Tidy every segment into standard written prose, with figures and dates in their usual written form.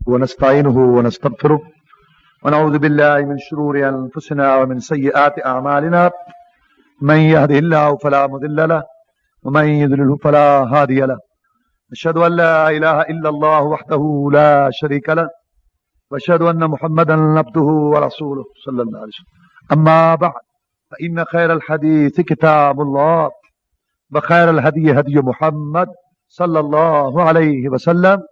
ونستعينه ونستغفره ونعوذ بالله من شرور أنفسنا ومن سيئات أعمالنا من يهده الله فلا مضل له ومن يضلل فلا هادي له أشهد أن لا إله إلا الله وحده لا شريك له وأشهد أن محمدا عبده ورسوله صلى الله عليه وسلم أما بعد فإن خير الحديث كتاب الله وخير الهدي هدي محمد صلى الله عليه وسلم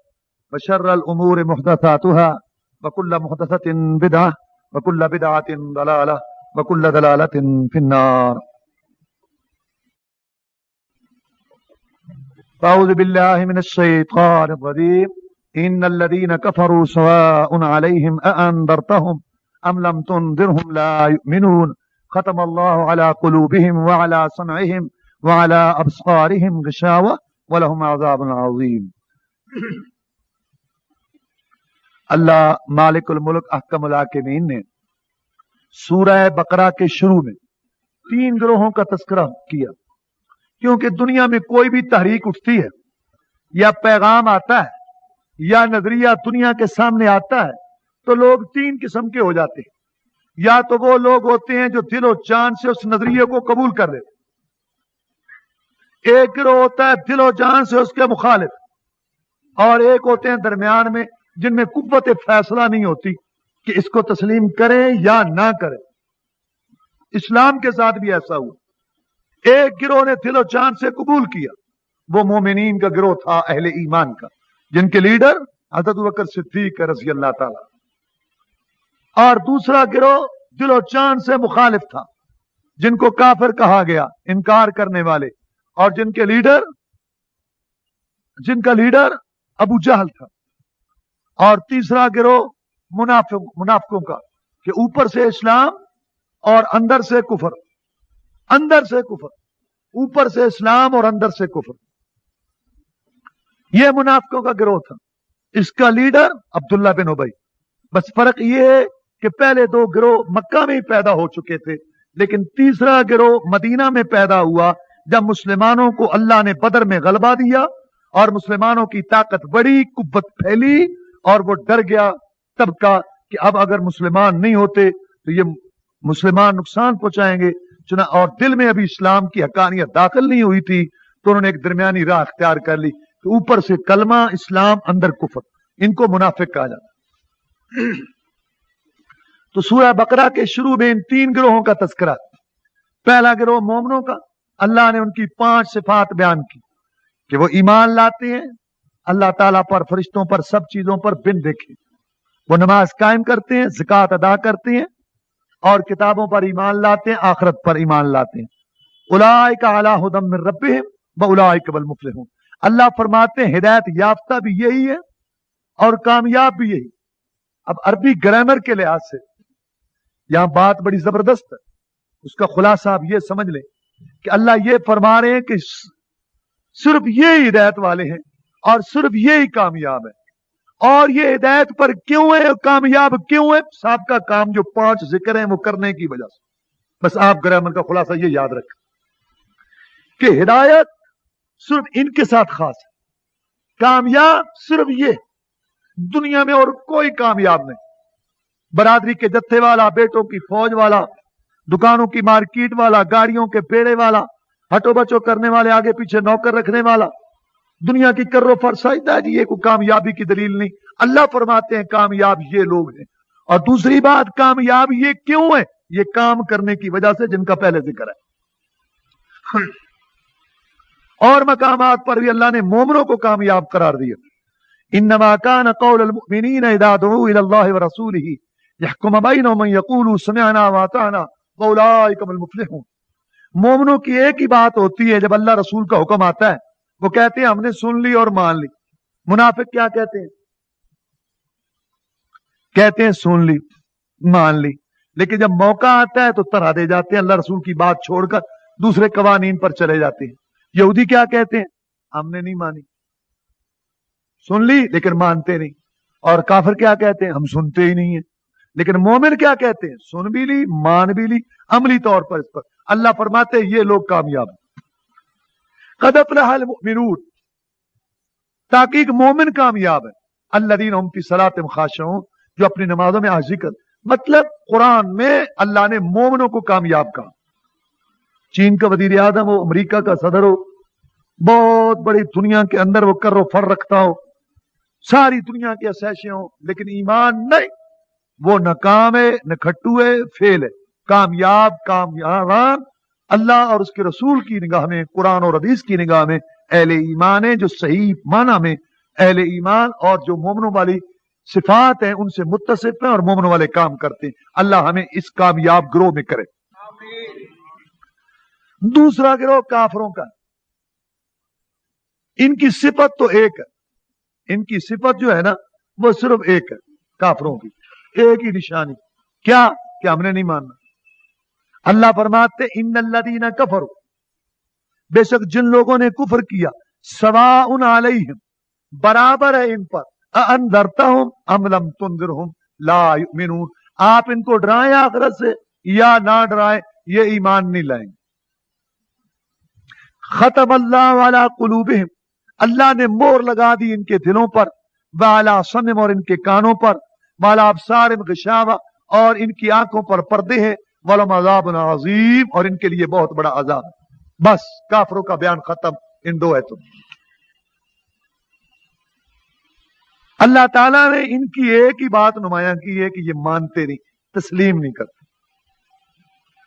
وشر الأمور محدثاتها وكل محدثة بدعة وكل بدعة ضلالة وكل ضلالة في النار. أعوذ بالله من الشيطان الرجيم. إن الذين كفروا سواء عليهم أأنذرتهم أم لم تنذرهم لا يؤمنون ختم الله على قلوبهم وعلى سمعهم وعلى أبصارهم غشاوة ولهم عذاب عظيم. اللہ مالک الملک احکم الحاکمین نے سورہ بقرہ کے شروع میں 3 گروہوں کا تذکرہ کیا، کیونکہ دنیا میں کوئی بھی تحریک اٹھتی ہے یا پیغام آتا ہے یا نظریہ دنیا کے سامنے آتا ہے تو لوگ 3 قسم کے ہو جاتے ہیں. یا تو وہ لوگ ہوتے ہیں جو دل و جان سے اس نظریے کو قبول کر لیتے، ایک گروہ ہوتا ہے دل و جان سے اس کے مخالف، اور ایک ہوتے ہیں درمیان میں جن میں قوت فیصلہ نہیں ہوتی کہ اس کو تسلیم کریں یا نہ کریں. اسلام کے ساتھ بھی ایسا ہوا. ایک گروہ نے دل و جان سے قبول کیا، وہ مومنین کا گروہ تھا، اہل ایمان کا، جن کے لیڈر حضرت بکر صدیق رضی اللہ تعالی. اور دوسرا گروہ دل و جان سے مخالف تھا، جن کو کافر کہا گیا، انکار کرنے والے، اور جن کا لیڈر ابو جہل تھا. اور تیسرا گروہ منافقوں کا، کہ اوپر سے اسلام اور اندر سے کفر، اوپر سے اسلام اور اندر سے کفر. یہ منافقوں کا گروہ تھا. اس کا لیڈر عبداللہ بن ابی. بس فرق یہ ہے کہ پہلے 2 گروہ مکہ میں ہی پیدا ہو چکے تھے، لیکن تیسرا گروہ مدینہ میں پیدا ہوا جب مسلمانوں کو اللہ نے بدر میں غلبہ دیا اور مسلمانوں کی طاقت بڑی، قوت پھیلی، اور وہ ڈر گیا طبقہ کہ اب اگر مسلمان نہیں ہوتے تو یہ مسلمان نقصان پہنچائیں گے. اور دل میں ابھی اسلام کی حقانیت داخل نہیں ہوئی تھی، تو انہوں نے ایک درمیانی راہ اختیار کر لی کہ اوپر سے کلمہ اسلام، اندر کفر. ان کو منافق کہا جاتا. تو سورہ بقرہ کے شروع میں ان 3 گروہوں کا تذکرہ. پہلا گروہ مومنوں کا، اللہ نے ان کی 5 صفات بیان کی کہ وہ ایمان لاتے ہیں اللہ تعالیٰ پر، فرشتوں پر، سب چیزوں پر بن دیکھے. وہ نماز قائم کرتے ہیں، زکوٰۃ ادا کرتے ہیں، اور کتابوں پر ایمان لاتے ہیں، آخرت پر ایمان لاتے ہیں. اولئک علی ھدی من ربہم واولئک هم المفلحون. اللہ فرماتے ہیں ہدایت یافتہ بھی یہی ہے اور کامیاب بھی یہی. اب عربی گرامر کے لحاظ سے یہاں بات بڑی زبردست ہے. اس کا خلاصہ آپ یہ سمجھ لیں کہ اللہ یہ فرما رہے ہیں کہ صرف یہ ہدایت والے ہیں اور صرف یہی کامیاب ہے. اور یہ ہدایت پر کیوں ہے، کامیاب کیوں ہے؟ سابقہ کام جو 5 ذکر ہیں وہ کرنے کی وجہ سے. بس آپ گرامر کا خلاصہ یہ یاد رکھیں کہ ہدایت صرف ان کے ساتھ خاص ہے، کامیاب صرف یہ، دنیا میں اور کوئی کامیاب نہیں. برادری کے جتھے والا، بیٹوں کی فوج والا، دکانوں کی مارکیٹ والا، گاڑیوں کے بیڑے والا، ہٹو بچو کرنے والے، آگے پیچھے نوکر رکھنے والا، دنیا کی کر و فرسائدہ جی، یہ کوئی کامیابی کی دلیل نہیں. اللہ فرماتے ہیں کامیاب یہ لوگ ہیں. اور دوسری بات، کامیاب یہ کیوں ہے؟ یہ کام کرنے کی وجہ سے جن کا پہلے ذکر ہے. اور مقامات پر بھی اللہ نے مومنوں کو کامیاب قرار دیا. انما كان قول المؤمنین اذا دعوا الى الله ورسوله يحكم بينهم ان يقولوا سمعنا واطعنا واولئك هم المفلحون. مومنوں کی ایک ہی بات ہوتی ہے، جب اللہ رسول کا حکم آتا ہے وہ کہتے ہیں ہم نے سن لی اور مان لی. منافق کیا کہتے ہیں؟ کہتے ہیں سن لی، مان لی، لیکن جب موقع آتا ہے تو طرح دے جاتے ہیں، اللہ رسول کی بات چھوڑ کر دوسرے قوانین پر چلے جاتے ہیں. یہودی کیا کہتے ہیں؟ ہم نے نہیں مانی، سن لی لیکن مانتے نہیں. اور کافر کیا کہتے ہیں؟ ہم سنتے ہی نہیں ہیں. لیکن مومن کیا کہتے ہیں؟ سن بھی لی، مان بھی لی، عملی طور پر اس پر. اللہ فرماتے ہیں یہ لوگ کامیاب ہیں. قد افلح المؤمنون، تحقیق مومن کامیاب ہے. الذین هم فی صلاتہم خاشعون، جو اپنی نمازوں میں آجزی کر. مطلب قرآن میں اللہ نے مومنوں کو کامیاب کہا. چین کا وزیر اعظم ہو، امریکہ کا صدر ہو، بہت بڑی دنیا کے اندر وہ کر و فر رکھتا ہو، ساری دنیا کی اسیشیں ہوں، لیکن ایمان نہیں، وہ ناکام ہے، نکھٹو ہے، فیل ہے. کامیاب اللہ اور اس کے رسول کی نگاہ میں، قرآن اور حدیث کی نگاہ میں اہل ایمان ہے، جو صحیح معنی میں اہل ایمان اور جو مومنوں والی صفات ہیں ان سے متصف ہیں اور مومنوں والے کام کرتے ہیں. اللہ ہمیں اس کامیاب گروہ میں کرے. دوسرا گروہ کافروں کا، ان کی صفت تو ایک ہے، ان کی صفت جو ہے نا وہ صرف ایک ہے. کافروں کی ایک ہی نشانی، کیا کہ ہم نے نہیں ماننا. اللہ فرماتے ان الذین کفروا، بے شک جن لوگوں نے کفر کیا، سواء علیہم، برابر ہے ان پر، اانذرتہم ام لم تنذرہم لا یؤمنون، آپ ان کو ڈرائیں آخرت سے یا نہ ڈرائیں یہ ایمان نہیں لائیں. ختم اللہ علی قلوبہم، اللہ نے مور لگا دی ان کے دلوں پر، وعلی سمعہم، اور ان کے کانوں پر، وعلی ابصارہم غشاوہ، اور ان کی آنکھوں پر پردے ہیں، ولہم عذاب عظیم، اور ان کے لیے بہت بڑا عذاب. بس کافروں کا بیان ختم ان دو آیتوں. اللہ تعالیٰ نے ان کی ایک ہی بات نمایاں کی ہے کہ یہ مانتے نہیں، تسلیم نہیں کرتے.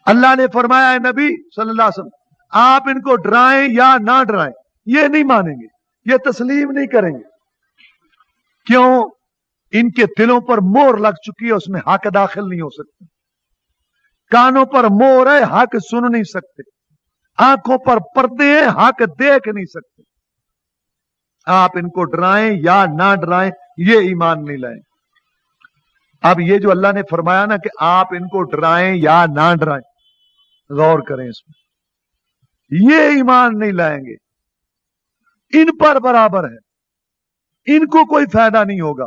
اللہ نے فرمایا ہے نبی صلی اللہ علیہ وسلم آپ ان کو ڈرائیں یا نہ ڈرائیں یہ نہیں مانیں گے، یہ تسلیم نہیں کریں گے. کیوں؟ ان کے دلوں پر مور لگ چکی ہے، اس میں حق داخل نہیں ہو سکتے. کانوں پر مور ہے، حق سن نہیں سکتے. آنکھوں پر پردے ہیں، حق دیکھ نہیں سکتے. آپ ان کو ڈرائیں یا نہ ڈرائیں یہ ایمان نہیں لائیں. اب یہ جو اللہ نے فرمایا نا کہ آپ ان کو ڈرائیں یا نہ ڈرائیں، غور کریں اس میں، یہ ایمان نہیں لائیں گے. ان پر برابر ہے، ان کو کوئی فائدہ نہیں ہوگا.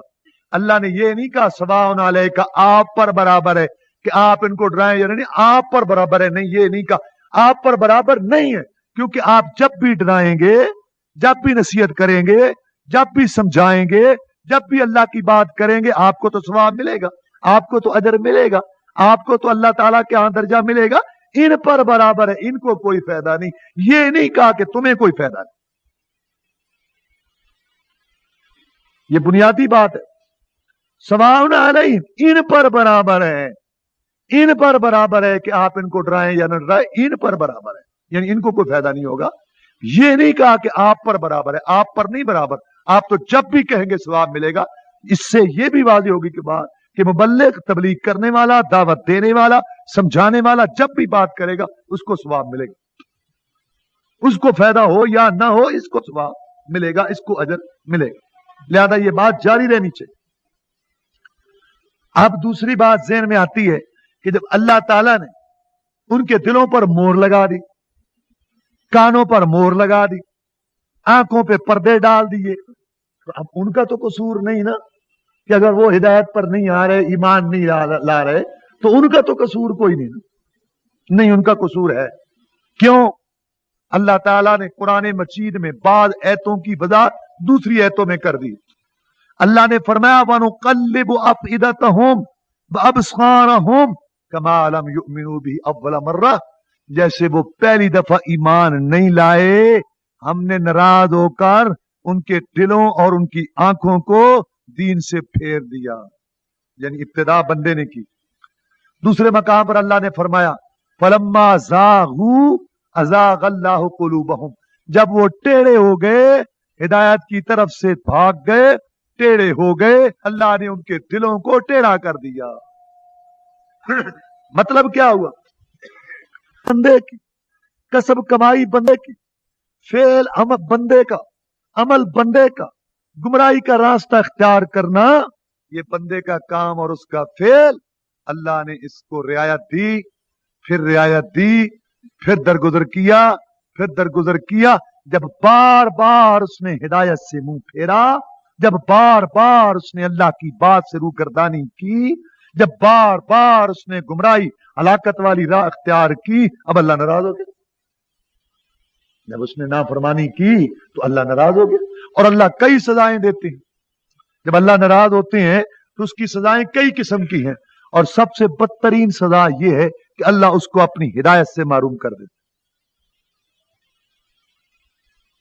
اللہ نے یہ نہیں کہا سواء علیکم، آپ پر برابر ہے کہ آپ ان کو ڈرائیں یا نہیں، آپ پر برابر ہے، نہیں یہ نہیں کہا. آپ پر برابر نہیں ہے، کیونکہ آپ جب بھی ڈرائیں گے، جب بھی نصیحت کریں گے، جب بھی سمجھائیں گے، جب بھی اللہ کی بات کریں گے، آپ کو تو ثواب ملے گا، آپ کو تو اجر ملے گا، آپ کو تو اللہ تعالیٰ کے ہاں درجہ ملے گا. ان پر برابر ہے، ان کو کوئی فائدہ نہیں. یہ نہیں کہا کہ تمہیں کوئی فائدہ نہیں. یہ بنیادی بات ہے. سواء علیہم، ان پر برابر ہے، ان پر برابر ہے کہ آپ ان کو ڈرائیں یا نہ ڈرائیں، ان پر برابر ہے، یعنی ان کو کوئی فائدہ نہیں ہوگا. یہ نہیں کہا کہ آپ پر برابر ہے، آپ پر نہیں برابر. آپ تو جب بھی کہیں گے ثواب ملے گا. اس سے یہ بھی واضح ہوگی کہ بات کہ مبلغ، تبلیغ کرنے والا، دعوت دینے والا، سمجھانے والا جب بھی بات کرے گا اس کو ثواب ملے گا. اس کو فائدہ ہو یا نہ ہو اس کو ثواب ملے گا، اس کو اجر ملے گا. لہذا یہ بات جاری رہنی چاہیے. اب دوسری بات ذہن میں آتی ہے کہ جب اللہ تعالیٰ نے ان کے دلوں پر مور لگا دی، کانوں پر مور لگا دی، آنکھوں پہ پردے ڈال دیے، تو اب ان کا تو قصور نہیں نا کہ اگر وہ ہدایت پر نہیں آ رہے، ایمان نہیں لا رہے، تو ان کا تو قصور کوئی نہیں نا. نہیں، ان کا قصور ہے. کیوں؟ اللہ تعالیٰ نے قرآن مجید میں بعض ایتوں کی وضاحت دوسری ایتوں میں کر دی. اللہ نے فرمایا وَنُقَلِّبُ أَفْئِدَتَهُمْ وَأَبْصَارَهُمْ كَمَا لَمْ يُؤْمِنُوا بِهِ أَوَّلَ مَرَّةٍ، جیسے وہ پہلی دفعہ ایمان نہیں لائے، ہم نے ناراض ہو کر ان کے دلوں اور ان کی آنکھوں کو دین سے پھیر دیا. یعنی ابتدا بندے نے کی. دوسرے مقام پر اللہ نے فرمایا فَلَمَّا زَاغُوا أَزَاغَ اللَّهُ قُلُوبَهُمْ، جب وہ ٹیڑے ہو گئے، ہدایت کی طرف سے بھاگ گئے، ٹیڑے ہو گئے، اللہ نے ان کے دلوں کو ٹیڑھا کر دیا. مطلب کیا ہوا؟ بندے کی کسب کمائی، بندے کی فعل بندے کا، عمل بندے کا، گمراہی کا راستہ اختیار کرنا، یہ بندے کا کام اور اس کا فعل. اللہ نے اس کو رعایت دی، پھر رعایت دی، پھر درگزر کیا، پھر درگزر کیا. جب بار بار اس نے ہدایت سے منہ پھیرا، جب بار بار اس نے اللہ کی بات سے روگردانی کی، جب بار بار اس نے گمراہی ہلاکت والی راہ اختیار کی، اب اللہ ناراض ہو گیا. جب اس نے نافرمانی کی تو اللہ ناراض ہو گیا. اور اللہ کئی سزائیں دیتے ہیں. جب اللہ ناراض ہوتے ہیں تو اس کی سزائیں کئی قسم کی ہیں، اور سب سے بدترین سزا یہ ہے کہ اللہ اس کو اپنی ہدایت سے محروم کر دیتا۔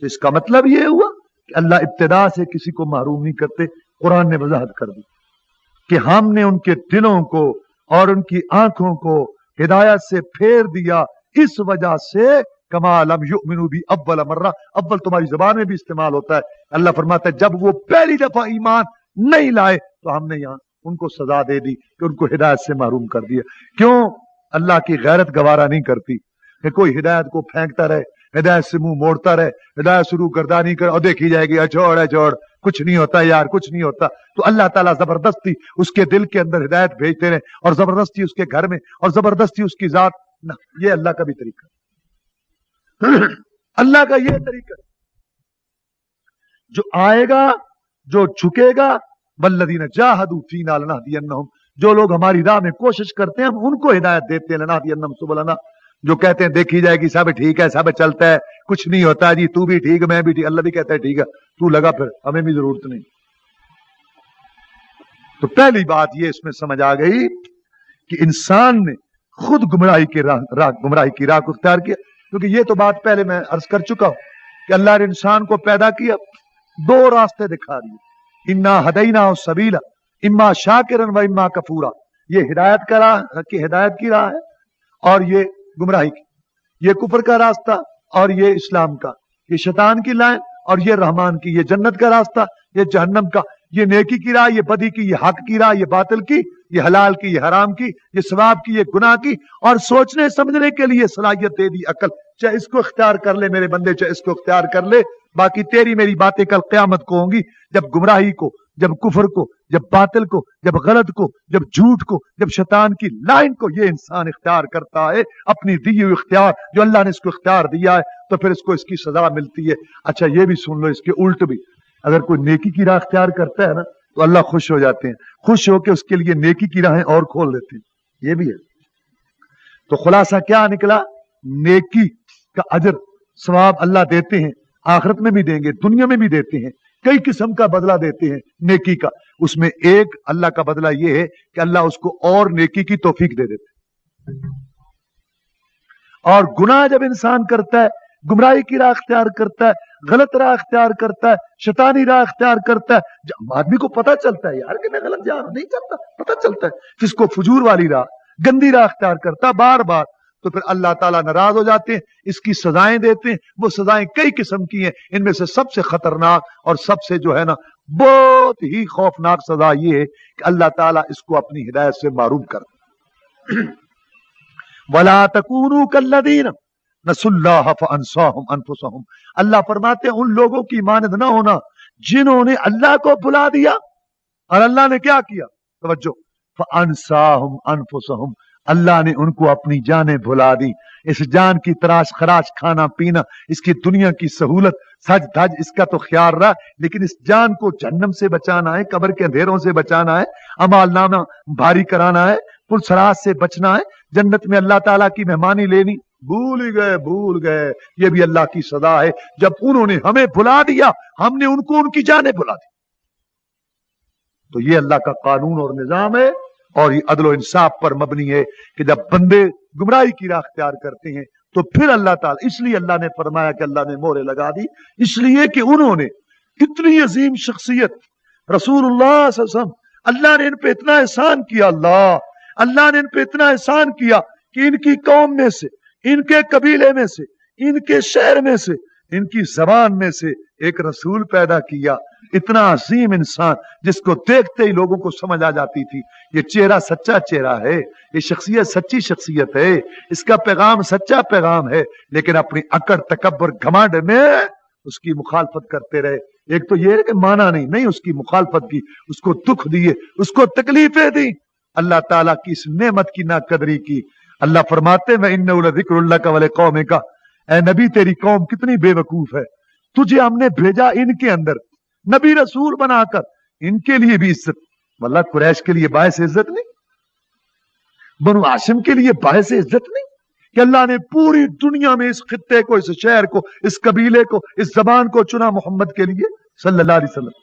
اس کا مطلب یہ ہوا کہ اللہ ابتدا سے کسی کو محروم نہیں کرتے۔ قرآن نے وضاحت کر دی کہ ہم نے ان کے دلوں کو اور ان کی آنکھوں کو ہدایت سے پھیر دیا، اس وجہ سے کما لم یؤمنوا بی اول مرہ، اول تمہاری زبان میں بھی استعمال ہوتا ہے۔ اللہ فرماتا ہے جب وہ پہلی دفعہ ایمان نہیں لائے تو ہم نے یہاں ان کو سزا دے دی کہ ان کو ہدایت سے محروم کر دیا۔ کیوں؟ اللہ کی غیرت گوارا نہیں کرتی کہ کوئی ہدایت کو پھینکتا رہے، ہدایت سے منہ موڑتا رہے، ہدایت سے روح گردانی کرے اور دیکھی جائے گی چھوڑ کچھ نہیں ہوتا یار، کچھ نہیں ہوتا۔ تو اللہ تعالیٰ زبردستی اس کے دل کے اندر ہدایت بھیجتے رہے اور زبردستی اس کے گھر میں اور زبردستی اس کی ذات نہ، یہ اللہ کا بھی طریقہ ہے۔ اللہ کا یہ طریقہ ہے، جو آئے گا، جو جھکے گا، والذین جاہدوا فینا لنہدینہم، جو لوگ ہماری راہ میں کوشش کرتے ہیں ہم ان کو ہدایت دیتے ہیں، لنہدینہم سبلنا، جو کہتے ہیں دیکھی جائے گی سب ٹھیک ہے، سب چلتا ہے، کچھ نہیں ہوتا جی، تو بھی ٹھیک میں بھی ٹھیک، اللہ بھی کہتا ہے ٹھیک ہے تو لگا پھر ہمیں بھی ضرورت نہیں۔ تو پہلی بات یہ اس میں سمجھ آ گئی کہ انسان نے خود گمراہی کی راہ کو اختیار کیا، کیونکہ یہ تو بات پہلے میں عرض کر چکا ہوں کہ اللہ نے انسان کو پیدا کیا، دو راستے دکھا دیے، انا ہدیناہ السبیل اما شاکرا و اما کفورا، یہ ہدایت کا راہ کی ہدایت کی راہ ہے اور یہ گمراہی کی، یہ کفر کا راستہ اور یہ اسلام کا، یہ شیطان کی لائن اور یہ رحمان کی، یہ جنت کا راستہ یہ جہنم کا، یہ نیکی کی راہ یہ بدی کی، یہ حق کی راہ یہ باطل کی، یہ حلال کی یہ حرام کی، یہ ثواب کی یہ گناہ کی، اور سوچنے سمجھنے کے لیے صلاحیت دے دی عقل، چاہے اس کو اختیار کر لے میرے بندے، چاہے اس کو اختیار کر لے، باقی تیری میری باتیں کل قیامت کو ہوں گی، جب گمراہی کو، جب کفر کو، جب باطل کو، جب غلط کو، جب جھوٹ کو، جب شیطان کی لائن کو یہ انسان اختیار کرتا ہے، اپنی دی ہوئی اختیار جو اللہ نے اس کو اختیار دیا ہے، تو پھر اس کو اس کی سزا ملتی ہے۔ اچھا یہ بھی سن لو اس کے الٹ بھی، اگر کوئی نیکی کی راہ اختیار کرتا ہے نا تو اللہ خوش ہو جاتے ہیں، خوش ہو کے اس کے لیے نیکی کی راہیں اور کھول دیتے ہیں، یہ بھی ہے۔ تو خلاصہ کیا نکلا؟ نیکی کا اجر ثواب اللہ دیتے ہیں، آخرت میں بھی دیں گے، دنیا میں بھی دیتے ہیں، کئی قسم کا بدلہ دیتے ہیں نیکی کا، اس میں ایک اللہ کا بدلہ یہ ہے کہ اللہ اس کو اور نیکی کی توفیق دے دیتے۔ اور گناہ جب انسان کرتا ہے، گمراہی کی راہ اختیار کرتا ہے، غلط راہ اختیار کرتا ہے، شیطانی راہ اختیار کرتا ہے، جب آدمی کو پتہ چلتا ہے یار کہ میں غلط جا رہا ہوں، نہیں چلتا، پتہ چلتا ہے، جس کو فجور والی راہ، گندی راہ اختیار کرتا ہے بار بار، تو پھر اللہ تعالیٰ ناراض ہو جاتے ہیں، اس کی سزائیں دیتے ہیں۔ وہ سزائیں کئی قسم کی ہیں، ان میں سے سب سے خطرناک اور سب سے جو ہے نا بہت ہی خوفناک سزا یہ ہے کہ اللہ تعالیٰ اس کو اپنی ہدایت سے محروم کر دے۔ وَلَا تَكُونُوا كَالَّذِينَ نَسُوا اللَّهَ فَأَنسَاهُمْ أَنفُسَهُمْ، اللہ فرماتے ہیں ان لوگوں کی مانند نہ ہونا جنہوں نے اللہ کو بھلا دیا، اور اللہ نے کیا کیا؟ توجہ، فَأَنسَاهُمْ أَنفُسَهُمْ، اللہ نے ان کو اپنی جانیں بھلا دی۔ اس جان کی تراش خراش، کھانا پینا، اس کی دنیا کی سہولت، سج دھج، اس کا تو خیال رہا، لیکن اس جان کو جہنم سے بچانا ہے، قبر کے اندھیروں سے بچانا ہے، اعمال نامہ بھاری کرانا ہے، پرسرات سے بچنا ہے، جنت میں اللہ تعالیٰ کی مہمانی لینی، بھول گئے، یہ بھی اللہ کی سزا ہے۔ جب انہوں نے ہمیں بھلا دیا، ہم نے ان کو ان کی جانیں بھلا دی۔ تو یہ اللہ کا قانون اور نظام ہے، اور یہ عدل و انصاف پر مبنی ہے کہ جب بندے گمراہی کی راہ اختیار کرتے ہیں تو پھر اللہ تعالیٰ، اس لیے اللہ نے فرمایا کہ اللہ نے مہرے لگا دی، اس لیے کہ انہوں نے اتنی عظیم شخصیت رسول اللہ صلی اللہ علیہ وسلم، اللہ نے ان پہ اتنا احسان کیا، اللہ نے ان پہ اتنا احسان کیا کہ ان کی قوم میں سے، ان کے قبیلے میں سے، ان کے شہر میں سے، ان کی زبان میں سے ایک رسول پیدا کیا، اتنا عظیم انسان جس کو دیکھتے ہی لوگوں کو سمجھ آ جاتی تھی یہ چہرہ سچا چہرہ ہے، یہ شخصیت سچی شخصیت ہے، اس کا پیغام سچا پیغام ہے، لیکن اپنی اکڑ تکبر گھمنڈ میں اس کی مخالفت کرتے رہے۔ ایک تو یہ ہے کہ مانا نہیں، اس کی مخالفت کی، اس کو دکھ دیے، اس کو تکلیفیں دی، اللہ تعالیٰ کی اس نعمت کی ناقدری کی۔ اللہ فرماتے ہیں وَإِنَّهُ لَذِكْرٌ لَكَ وَلِقَوْمِكَ، اے نبی تیری قوم کتنی بے وقوف ہے، تجھے ہم نے بھیجا ان کے اندر نبی رسول بنا کر، ان کے لیے بھی عزت، واللہ قریش کے لیے باعث عزت نہیں، بنو ہاشم کے لیے باعث عزت نہیں کہ اللہ نے پوری دنیا میں اس خطے کو، اس شہر کو، اس قبیلے کو، اس زبان کو چنا محمد کے لیے صلی اللہ علیہ وسلم۔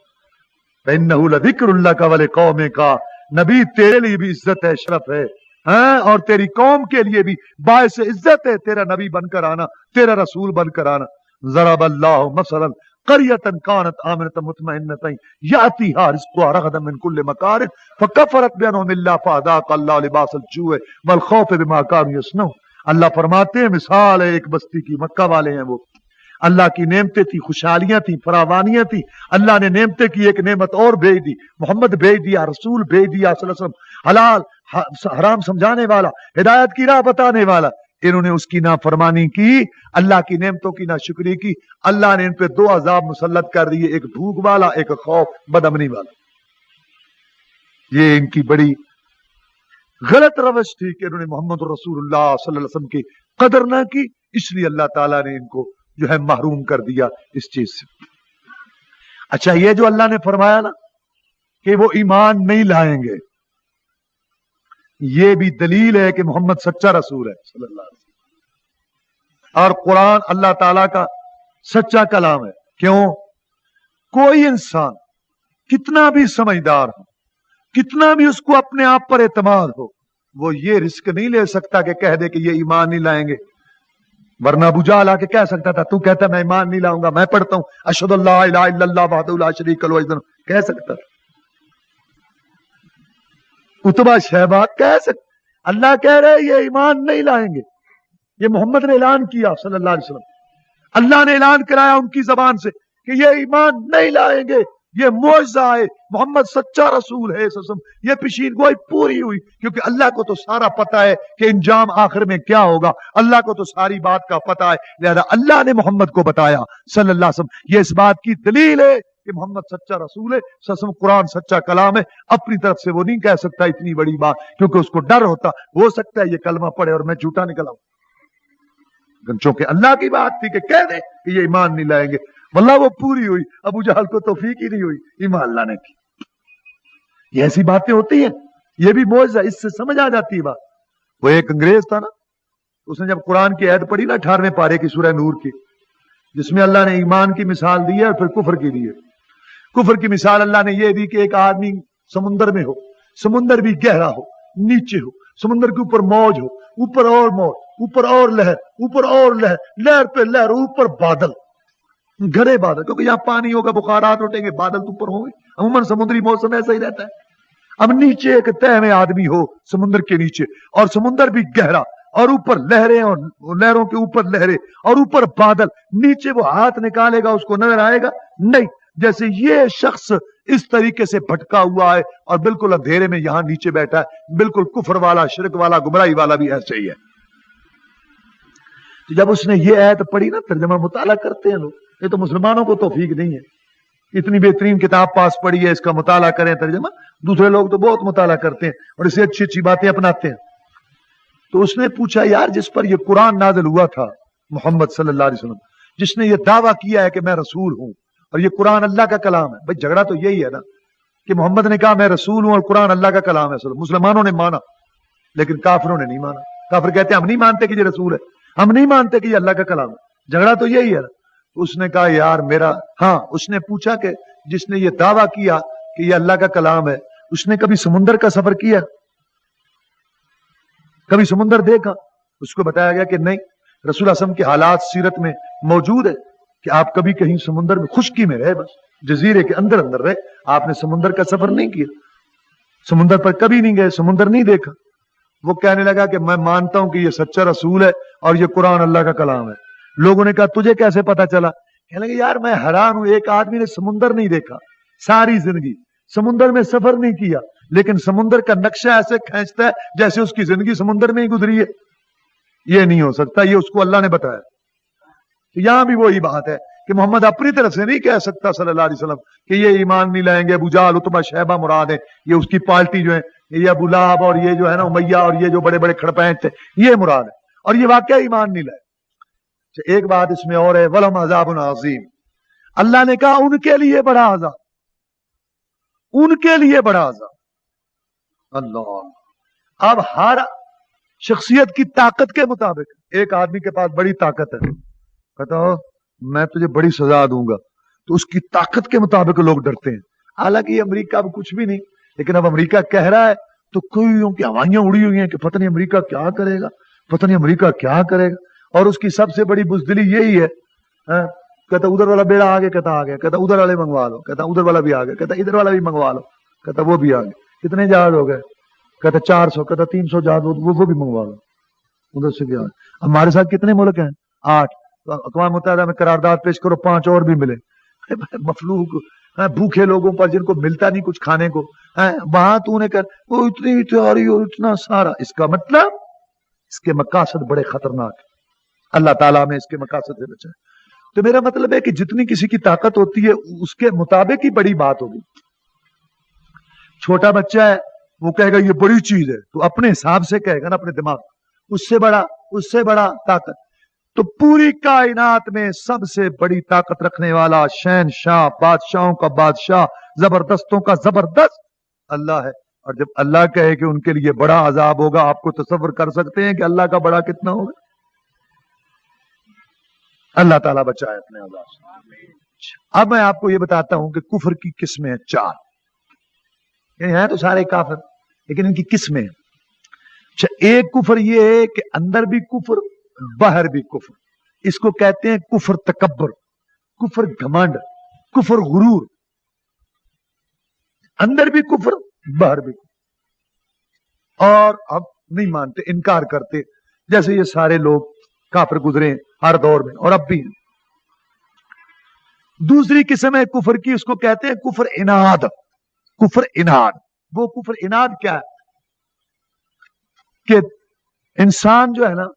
इन्नहु लज़िक्रुल्लाह का वलिक़ौमिक का, नबी तेरे लिए भी इज्जत है, शरफ है, हाँ, और तेरी कौम के लिए भी बायस इज्जत है तेरा नबी बनकर आना, तेरा रसूल बनकर आना। ज़रबल्लाहु मसलन क़रियतन कानत आमिनतन मुतमइन्नतन यातिहा रिज़्क़ुहा रग़दन मिन कुल्लि मकारिन फ़कफ़रत बिअनउमिल्लाह फ़अज़ाक़ल्लाहु लिबासल जूइ वल ख़ौफ़ि बिमा कानू यसनऊन। अल्लाह फरमाते हैं मिसाल है एक बस्ती की, मक्का वाले हैं वो, अल्लाह की नेमतें थी, खुशहालियां थी, फरावानियां थी, अल्लाह ने नेमतें की, एक नेमत और भेज दी, मोहम्मद भेज दिया, रसूल भेज दिया सल्लल्लाहु अलैहि वसल्लम, हलाल हराम समझाने वाला, हिदायत की राह बताने वाला। इन्होंने उसकी नाफरमानी की, अल्लाह की नेमतों की नाशुक्री की, अल्लाह ने इन पे दो अजाब मुसल्लत कर दिए, एक भूख वाला, एक खौफ बदअमनी वाला। ये इनकी बड़ी गलत रवश थी कि इन्होंने मोहम्मद रसूलुल्लाह सल्लल्लाहु अलैहि वसल्लम की कदर ना की, इसलिए अल्लाह ताला ने इनको जो है महरूम कर दिया इस चीज से। अच्छा, ये जो अल्लाह ने फरमाया ना कि वो ईमान नहीं लाएंगे, ये भी दलील है कि मोहम्मद सच्चा रसूल है सल्लल्लाहु अलैहि वसल्लम, और कुरान अल्लाह ताला का सच्चा कलाम है। क्यों? कोई इंसान कितना भी समझदार हो, कितना भी उसको अपने आप पर एतमाद हो, वो ये रिस्क नहीं ले सकता कि कह दे कि ये ईमान नहीं लाएंगे। वरना अबू जहल आके कह सकता था, तू कहता मैं ईमान नहीं लाऊंगा, मैं पढ़ता हूं अशहदु अल्ला इलाहा इल्लल्लाह वहदहु ला शरीका लहु, कह सकता था। उतबा शहबा कह सकता। अल्लाह कह रहे ये ईमान नहीं लाएंगे, ये मोहम्मद ने ऐलान किया सल्लल्लाहु अलैहि वसल्लम, अल्लाह ने ऐलान कराया उनकी जबान से कि ये ईमान नहीं लाएंगे, ये मुअज्जा है, मोहम्मद सच्चा रसूल है ससम। ये पेशीन गोई पूरी हुई, क्योंकि अल्लाह को तो सारा पता है कि इंजाम आखिर में क्या होगा, अल्लाह को तो सारी बात का पता है, लिहाजा अल्लाह ने मोहम्मद को बताया सल्लल्लाहु अलैहि वसल्लम। ये इस बात की दलील है कि मोहम्मद सच्चा रसूल है ससम, कुरान सच्चा कलाम है। अपनी तरफ से वो नहीं कह सकता इतनी बड़ी बात, क्योंकि उसको डर होता, हो सकता है ये कलमा पढ़े और मैं झूठा निकल आऊं। चूंकि अल्लाह की बात थी कि कह दे कि ये ईमान नहीं लाएंगे, वल्लाह वो पूरी हुई। अबू जहल को तौफीक ही नहीं हुई ईमान लाने की। ये ऐसी बातें होती हैं, ये भी मौजज़ा, इससे समझ आ जाती है बात। वो एक अंग्रेज था ना, उसने जब कुरान की आयत पढ़ी ना 18वें पारे की सूरह नूर की, जिसमें अल्लाह ने ईमान की मिसाल दी है और फिर कुफर की दी है। कुफर की मिसाल अल्लाह ने यह दी कि एक आदमी समुंदर में हो, समुंदर भी गहरा हो, नीचे हो, समुंदर के ऊपर मौज हो, ऊपर और मौज, ऊपर और लहर, ऊपर और लहर, लहर पे लहर, ऊपर बादल, घरे बादल, क्योंकि यहां पानी होगा, बुखारात उठेंगे, बादल तो ऊपर होंगे। अमूमन समुद्री मौसम ऐसा ही रहता है। अब नीचे एक तह में आदमी हो समुद्र के नीचे, और समुद्र भी गहरा, और ऊपर लहरें, और लहरों के ऊपर लहरें, और ऊपर बादल, नीचे वो हाथ निकालेगा उसको नजर आएगा नहीं। जैसे ये शख्स इस तरीके से भटका हुआ है और बिल्कुल अंधेरे में यहां नीचे बैठा है, बिल्कुल कुफर वाला, शिरक वाला, गुमराही वाला भी ऐसे ही है। तो जब उसने ये आयत पढ़ी ना, तर्जुमा मुताला करते हैं लोग, ये तो मुसलमानों को तौफीक नहीं है, इतनी बेहतरीन किताब पास पड़ी है, इसका मुताला करें तर्जुमा। दूसरे लोग तो बहुत मुताला करते हैं और इसे अच्छी अच्छी बातें अपनाते हैं। तो उसने पूछा, यार जिस पर यह कुरान नाज़िल हुआ था, मोहम्मद सल्लल्लाहु अलैहि वसल्लम, जिसने ये दावा किया है कि मैं रसूल हूं और ये कुरान अल्लाह का कलाम है। भाई झगड़ा तो यही है ना कि मोहम्मद ने कहा मैं रसूल हूं और कुरान अल्लाह का कलाम है। मुसलमानों ने माना, लेकिन काफिरों ने नहीं माना। काफिर कहते हैं हम नहीं मानते कि ये रसूल है, हम नहीं मानते कि ये अल्लाह का कलाम है। झगड़ा तो यही है ना। उसने कहा यार मेरा, हाँ, उसने पूछा कि जिसने ये दावा किया कि ये अल्लाह का कलाम है, उसने कभी समुंदर का सफर किया, कभी समुंदर देखा? उसको बताया गया कि नहीं। रसूल असम के हालात सीरत में मौजूद है कि आप कभी कहीं समुंदर में, खुश्की में रहे, बस जजीरे के अंदर अंदर रहे, आपने समुंदर का सफर नहीं किया, समुंदर पर कभी नहीं गए, समुंदर नहीं देखा। वो कहने लगा कि मैं मानता हूं कि ये सच्चा रसूल है और ये कुरान अल्लाह का कलाम है। लोगों ने कहा तुझे कैसे पता चला? कहने लगे यार मैं हैरान हूं, एक आदमी ने समुंदर नहीं देखा, सारी जिंदगी समुंदर में सफर नहीं किया, लेकिन समुंदर का नक्शा ऐसे खींचता है जैसे उसकी जिंदगी समुंदर में ही गुजरी है। ये नहीं हो सकता, ये उसको अल्लाह ने बताया। तो यहां भी वही बात है कि मोहम्मद अपनी तरफ से नहीं कह सकता सल्लल्लाहु अलैहि वसल्लम कि ये ईमान नहीं लाएंगे। अबू जहल, उतबा, शैबा मुराद है, ये उसकी पार्टी जो है, ये अबू लहब और ये जो है ना उमैया और ये जो बड़े बड़े खड़पैंच थे, ये मुराद है, और ये वाकया ईमान नहीं लाए। एक बात इसमें और है, वलहुम अज़ाबुन अज़ीम, अल्लाह ने कहा उनके लिए बड़ा अज़ाब, उनके लिए बड़ा अज़ाब। अल्लाह, अब हर शख्सियत की ताकत के मुताबिक, एक आदमी के पास बड़ी ताकत है, कहता हो मैं तुझे बड़ी सजा दूंगा, तो उसकी ताकत के मुताबिक लोग डरते हैं। حالانکہ یہ امریکہ اب کچھ بھی نہیں، لیکن اب امریکہ کہہ رہا ہے تو کوئی کی ہوائیاں اڑی ہوئی ہیں کہ پتہ نہیں امریکہ کیا کرے گا، پتہ نہیں امریکہ کیا کرے گا۔ اور اس کی سب سے بڑی بزدلی یہی ہے، کہتا ادھر والا بیڑا آگے، کہتا آ گیا، کہتا ادھر والے منگوا لو، کہتا ادھر والا بھی آ گیا، کہتا ادھر والا بھی منگوا لو، کہتا وہ بھی آ گیا۔ کتنے جہاز ہو گئے؟ کہتا 400، کہتا 300 جہاز وہ بھی منگوا لو، ادھر سے بھی آ گیا۔ ہمارے ساتھ کتنے ملک ہیں؟ 8۔ اقوام متحدہ میں قرارداد پیش کرو 5 اور بھی ملے۔ مفلوق بھوکے لوگوں پر جن کو ملتا نہیں کچھ کھانے کو، وہاں تو نے کر وہ اتنی تیاری اور اتنا سارا، اس کا مطلب اس کے مقاصد بڑے خطرناک ہیں۔ اللہ تعالیٰ میں اس کے مقاصد سے بچائے۔ تو میرا مطلب ہے کہ جتنی کسی کی طاقت ہوتی ہے اس کے مطابق ہی بڑی بات ہوگی۔ چھوٹا بچہ ہے وہ کہے گا یہ بڑی چیز ہے، تو اپنے حساب سے کہے گا نا، اپنے دماغ، اس سے بڑا طاقت۔ تو پوری کائنات میں سب سے بڑی طاقت رکھنے والا، شہنشاہ، بادشاہوں کا بادشاہ، زبردستوں کا زبردست اللہ ہے۔ اور جب اللہ کہے کہ ان کے لیے بڑا عذاب ہوگا، آپ کو تصور کر سکتے ہیں کہ اللہ کا بڑا کتنا ہوگا؟ اللہ تعالیٰ بچائے اپنے عذاب سے۔ اب میں آپ کو یہ بتاتا ہوں کہ کفر کی قسمیں ہیں 4، یعنی ہیں تو سارے کافر لیکن ان کی قسمیں ہیں۔ اچھا، ایک کفر یہ ہے کہ اندر بھی کفر، باہر بھی کفر، اس کو کہتے ہیں کفر تکبر، کفر گھمنڈ، کفر غرور۔ اندر بھی کفر، باہر بھی کفر، اور اب نہیں مانتے، انکار کرتے، جیسے یہ سارے لوگ کافر گزرے ہر دور میں اور اب بھی ہیں۔ دوسری قسم ہے کفر کی، اس کو کہتے ہیں کفر اناد۔ کفر اناد، وہ کفر اناد کیا ہے کہ انسان جو ہے نا،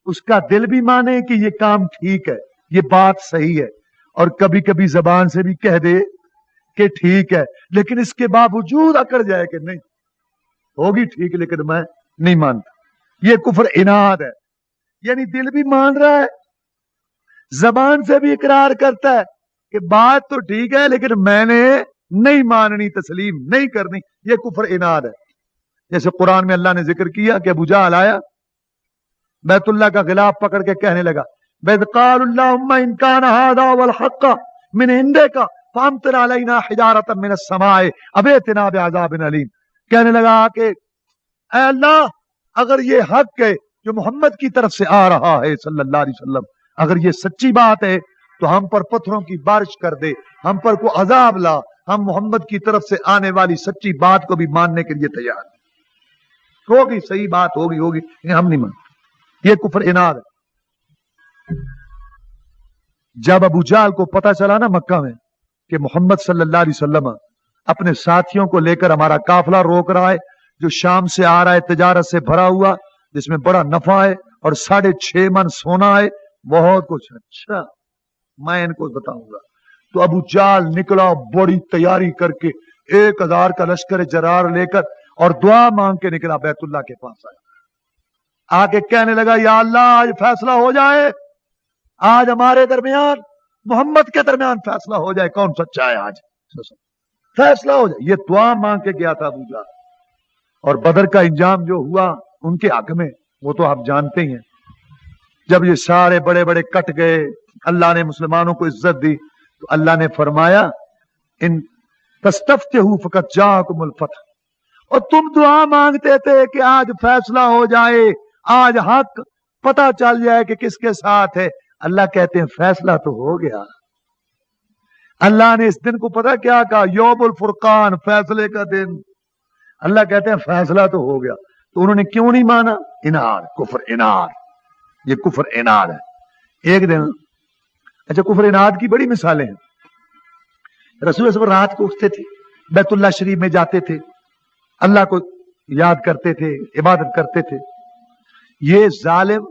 اس کا دل بھی مانے کہ یہ کام ٹھیک ہے، یہ بات صحیح ہے، اور کبھی کبھی زبان سے بھی کہہ دے کہ ٹھیک ہے، لیکن اس کے باوجود اکڑ جائے کہ نہیں ہوگی ٹھیک لیکن میں نہیں مانتا۔ یہ کفر اناد ہے، یعنی دل بھی مان رہا ہے، زبان سے بھی اقرار کرتا ہے کہ بات تو ٹھیک ہے لیکن میں نے نہیں ماننی، تسلیم نہیں کرنی۔ یہ کفر اناد ہے۔ جیسے قرآن میں اللہ نے ذکر کیا کہ ابو جہل آیا بیت اللہ کا غلاف پکڑ کے کہنے لگا وَإِذْ قَالُوا اللَّهُمَّ إِنْ كَانَ هَذَا هُوَ الْحَقَّ مِنْ عِنْدِكَ فَأَمْطِرْ عَلَيْنَا حِجَارَةً مِنَ السَّمَاءِ أَوْ ائْتِنَا بِعَذَابٍ أَلِيمٍ۔ کہنے لگا کہ اے اللہ، اگر یہ حق ہے جو محمد کی طرف سے آ رہا ہے صلی اللہ علیہ وسلم، اگر یہ سچی بات ہے تو ہم پر پتھروں کی بارش کر دے، ہم پر کو عذاب لا، ہم محمد کی طرف سے آنے والی سچی بات کو بھی ماننے کے لیے تیار ہیں۔ ہوگی صحیح بات، ہوگی لیکن ہم نہیں مانتے۔ یہ کفر اناد ہے۔ جب ابو جہل کو پتا چلا نا مکہ میں کہ محمد صلی اللہ علیہ وسلم اپنے ساتھیوں کو لے کر ہمارا قافلہ روک رہا ہے جو شام سے آ رہا ہے تجارت سے بھرا ہوا، جس میں بڑا نفع ہے اور 6.5 من سونا ہے، بہت کچھ۔ اچھا میں ان کو بتاؤں گا۔ تو ابو جہل نکلا بڑی تیاری کر کے 1000 کا لشکر جرار لے کر، اور دعا مانگ کے نکلا، بیت اللہ کے پاس آیا، آ کے کہنے لگا یا اللہ آج فیصلہ ہو جائے، آج ہمارے درمیان محمد کے درمیان فیصلہ ہو جائے، کون سچا ہے آج فیصلہ ہو جائے۔ یہ دعا مانگ کے گیا تھا ابو جہل۔ اور بدر کا انجام جو ہوا ان کے حق میں وہ تو آپ جانتے ہی ہیں۔ جب یہ سارے بڑے بڑے کٹ گئے، اللہ نے مسلمانوں کو عزت دی، تو اللہ نے فرمایا ان تستفتحوا فقد جاءکم الفتح، اور تم دعا مانگتے تھے کہ آج فیصلہ ہو جائے، آج حق پتہ چل جائے کہ کس کے ساتھ ہے۔ اللہ کہتے ہیں فیصلہ تو ہو گیا۔ اللہ نے اس دن کو پتہ کیا کہا؟ یوم الفرقان، فیصلے کا دن۔ اللہ کہتے ہیں فیصلہ تو ہو گیا، تو انہوں نے کیوں نہیں مانا؟ اناد، کفر اناد، یہ کفر اناد ہے۔ ایک دن، اچھا کفر اناد کی بڑی مثالیں ہیں۔ رسول صلی رات کو اٹھتے تھے، بیت اللہ شریف میں جاتے تھے، اللہ کو یاد کرتے تھے، عبادت کرتے تھے۔ یہ ظالم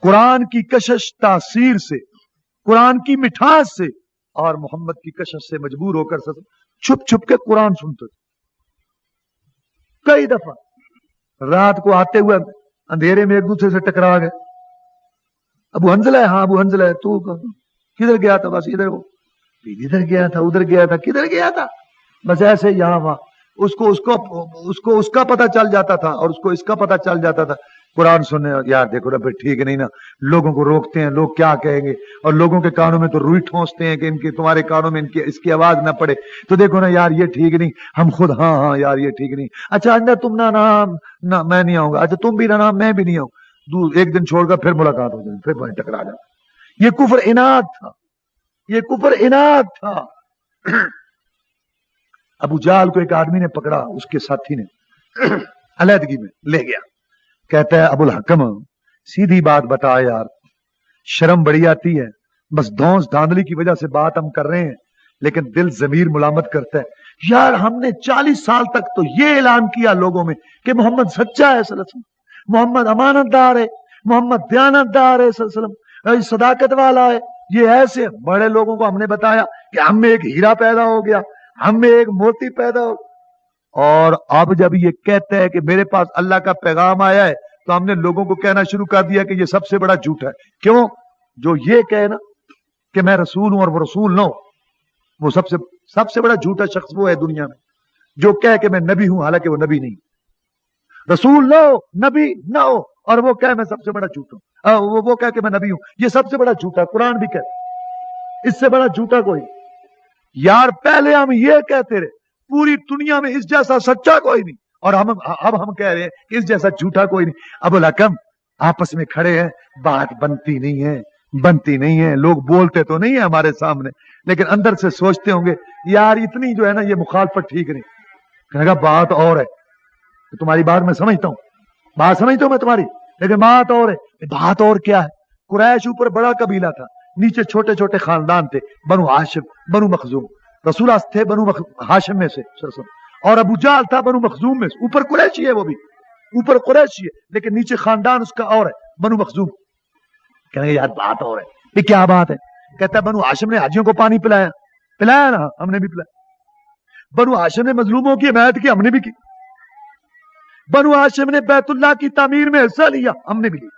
قرآن کی کشش تاثیر سے، قرآن کی مٹھاس سے اور محمد کی کشش سے مجبور ہو کر چھپ چھپ کے قرآن سنتے تھے۔ کئی دفعہ رات کو آتے ہوئے اندھیرے میں ایک دوسرے سے ٹکرا گئے۔ ابو حنظلہ ہے؟ ہاں ابو حنظلہ ہے۔ تو کدھر گیا تھا؟ بس ادھر، ادھر گیا تھا، ادھر گیا تھا، کدھر گیا تھا؟ بس ایسے یہاں وہاں۔ اس کا پتہ چل جاتا تھا اور اس کو اس کا پتہ چل جاتا تھا، कुरान सुनने, यार देखो ना, ठीक नहीं ना, लोगों को रोकते हैं, लोग क्या कहेंगे, और लोगों के कानों में तो रुई ठोंसते हैं कि इनके तुम्हारे कानों में इनकी इसकी आवाज ना पड़े, तो देखो ना यार ये ठीक नहीं, हम खुद हाँ हाँ यार ये ठीक नहीं, अच्छा अंदर तुम ना ना मैं नहीं आऊंगा, अच्छा तुम भी ना मैं भी नहीं आऊँ, एक दिन छोड़कर फिर मुलाकात हो जाए, फिर वहीं टकरा जाए। ये कुफर इनाद था, ये कुफर इनाद था। अबू जाल को एक आदमी ने पकड़ा, उसके साथी ने अलहदगी में ले गया, कहता है अबुल हकम सीधी बात बता यार, शर्म बड़ी आती है, बस धौंस धांधली की वजह से बात हम कर रहे हैं, लेकिन दिल जमीर मुलामत करता है। यार हमने 40 साल तक तो ये ऐलान किया लोगों में कि मोहम्मद सच्चा है सल्लल्लाहु अलैहि वसल्लम, मोहम्मद अमानतदार है, मोहम्मद दयानतदार है सल्लल्लाहु अलैहि वसल्लम, सदाकत वाला है, ये ऐसे बड़े लोगों को हमने बताया कि हम में एक हीरा पैदा हो गया, हम में एक मोती पैदा हो, और अब जब ये कहते हैं कि मेरे पास अल्लाह का पैगाम आया है, तो हमने लोगों को कहना शुरू कर दिया कि ये सबसे बड़ा झूठ है। क्यों? जो ये कहे ना कि मैं रसूल हूं और वो रसूल ना हो, वो सबसे बड़ा झूठा शख्स वो है दुनिया में जो कहे कि मैं नबी हूं हालांकि वो नबी नहीं, रसूल ना हो, नबी ना हो, और वो कहे मैं सबसे बड़ा झूठ हूं, वो कहे कि मैं नबी हूं, ये सबसे बड़ा झूठा। कुरान भी कहे इससे बड़ा झूठा कोई। यार पहले हम ये कहते रहे पूरी दुनिया में इस जैसा सच्चा कोई नहीं, और अब हम कह रहे हैं कि इस जैसा झूठा कोई नहीं। अबुल हकम आपस में खड़े हैं, बात बनती नहीं है, लोग बोलते तो नहीं है हमारे सामने, लेकिन अंदर से सोचते होंगे यार इतनी जो है ना ये मुखालफत ठीक नहीं। कहने का बात और है, तो तुम्हारी बात मैं समझता हूं, बात समझता हूं मैं तुम्हारी, लेकिन बात और है। बात और क्या है? कुरैश ऊपर बड़ा कबीला था, नीचे छोटे छोटे खानदान थे, बनु हाशिम, बनु मखजूम, रसूल थे बनु हाशिम में से, और अबू जाल था बनु मखजूम में से, ऊपर कुरैशी है, वो भी ऊपर कुरैशी है, लेकिन नीचे खानदान उसका और है, बनु मखजूम। कहेंगे यार बात और है, ये क्या बात है? कहता है बनु हाशिम ने हाजियों को पानी पिलाया ना, हमने भी पिलाया। बनु हाशिम ने मजलूमों की हिमायत की, हमने भी की। बनु हाशिम ने बैतुल्लाह की तामीर में हिस्सा लिया, हमने भी लिया।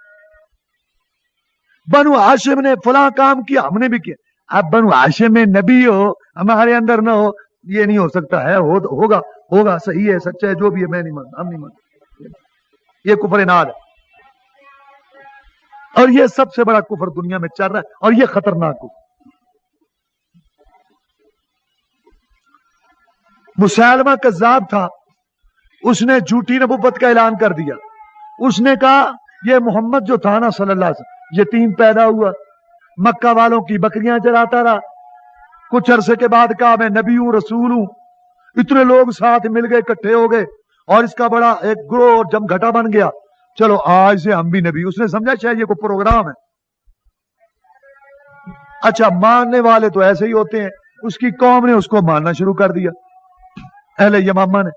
बनु हाशिम ने फला काम किया, हमने भी किया। अब बनु हाशिम में नबी हो, हमारे अंदर ना हो, ये नहीं हो सकता है। होगा सही है, सच्चा है, जो भी है, मैं नहीं मानता, हम नहीं मानते। ये कुफर इनाद है, और ये सबसे बड़ा कुफर दुनिया में चल रहा है, और ये खतरनाक कुफर। मुसैलमा कज़्ज़ाब था, उसने झूठी नबुव्वत का ऐलान कर दिया। उसने कहा ये मोहम्मद जो था ना सल्लल्लाहु अलैहि वसल्लम, यतीम पैदा हुआ, मक्का वालों की बकरियां चराता रहा, कुछ अरसे के बाद कहा मैं नबी हूं, रसूल हूं। इतने लोग साथ मिल गए, इकट्ठे हो गए, और इसका बड़ा एक ग्रोह और जमघटा बन गया, चलो आज से हम भी नबी। उसने समझा शायद ये कोई प्रोग्राम है। अच्छा, मानने वाले तो ऐसे ही होते हैं, उसकी कौम ने उसको मानना शुरू कर दिया, अहले यमामा ने।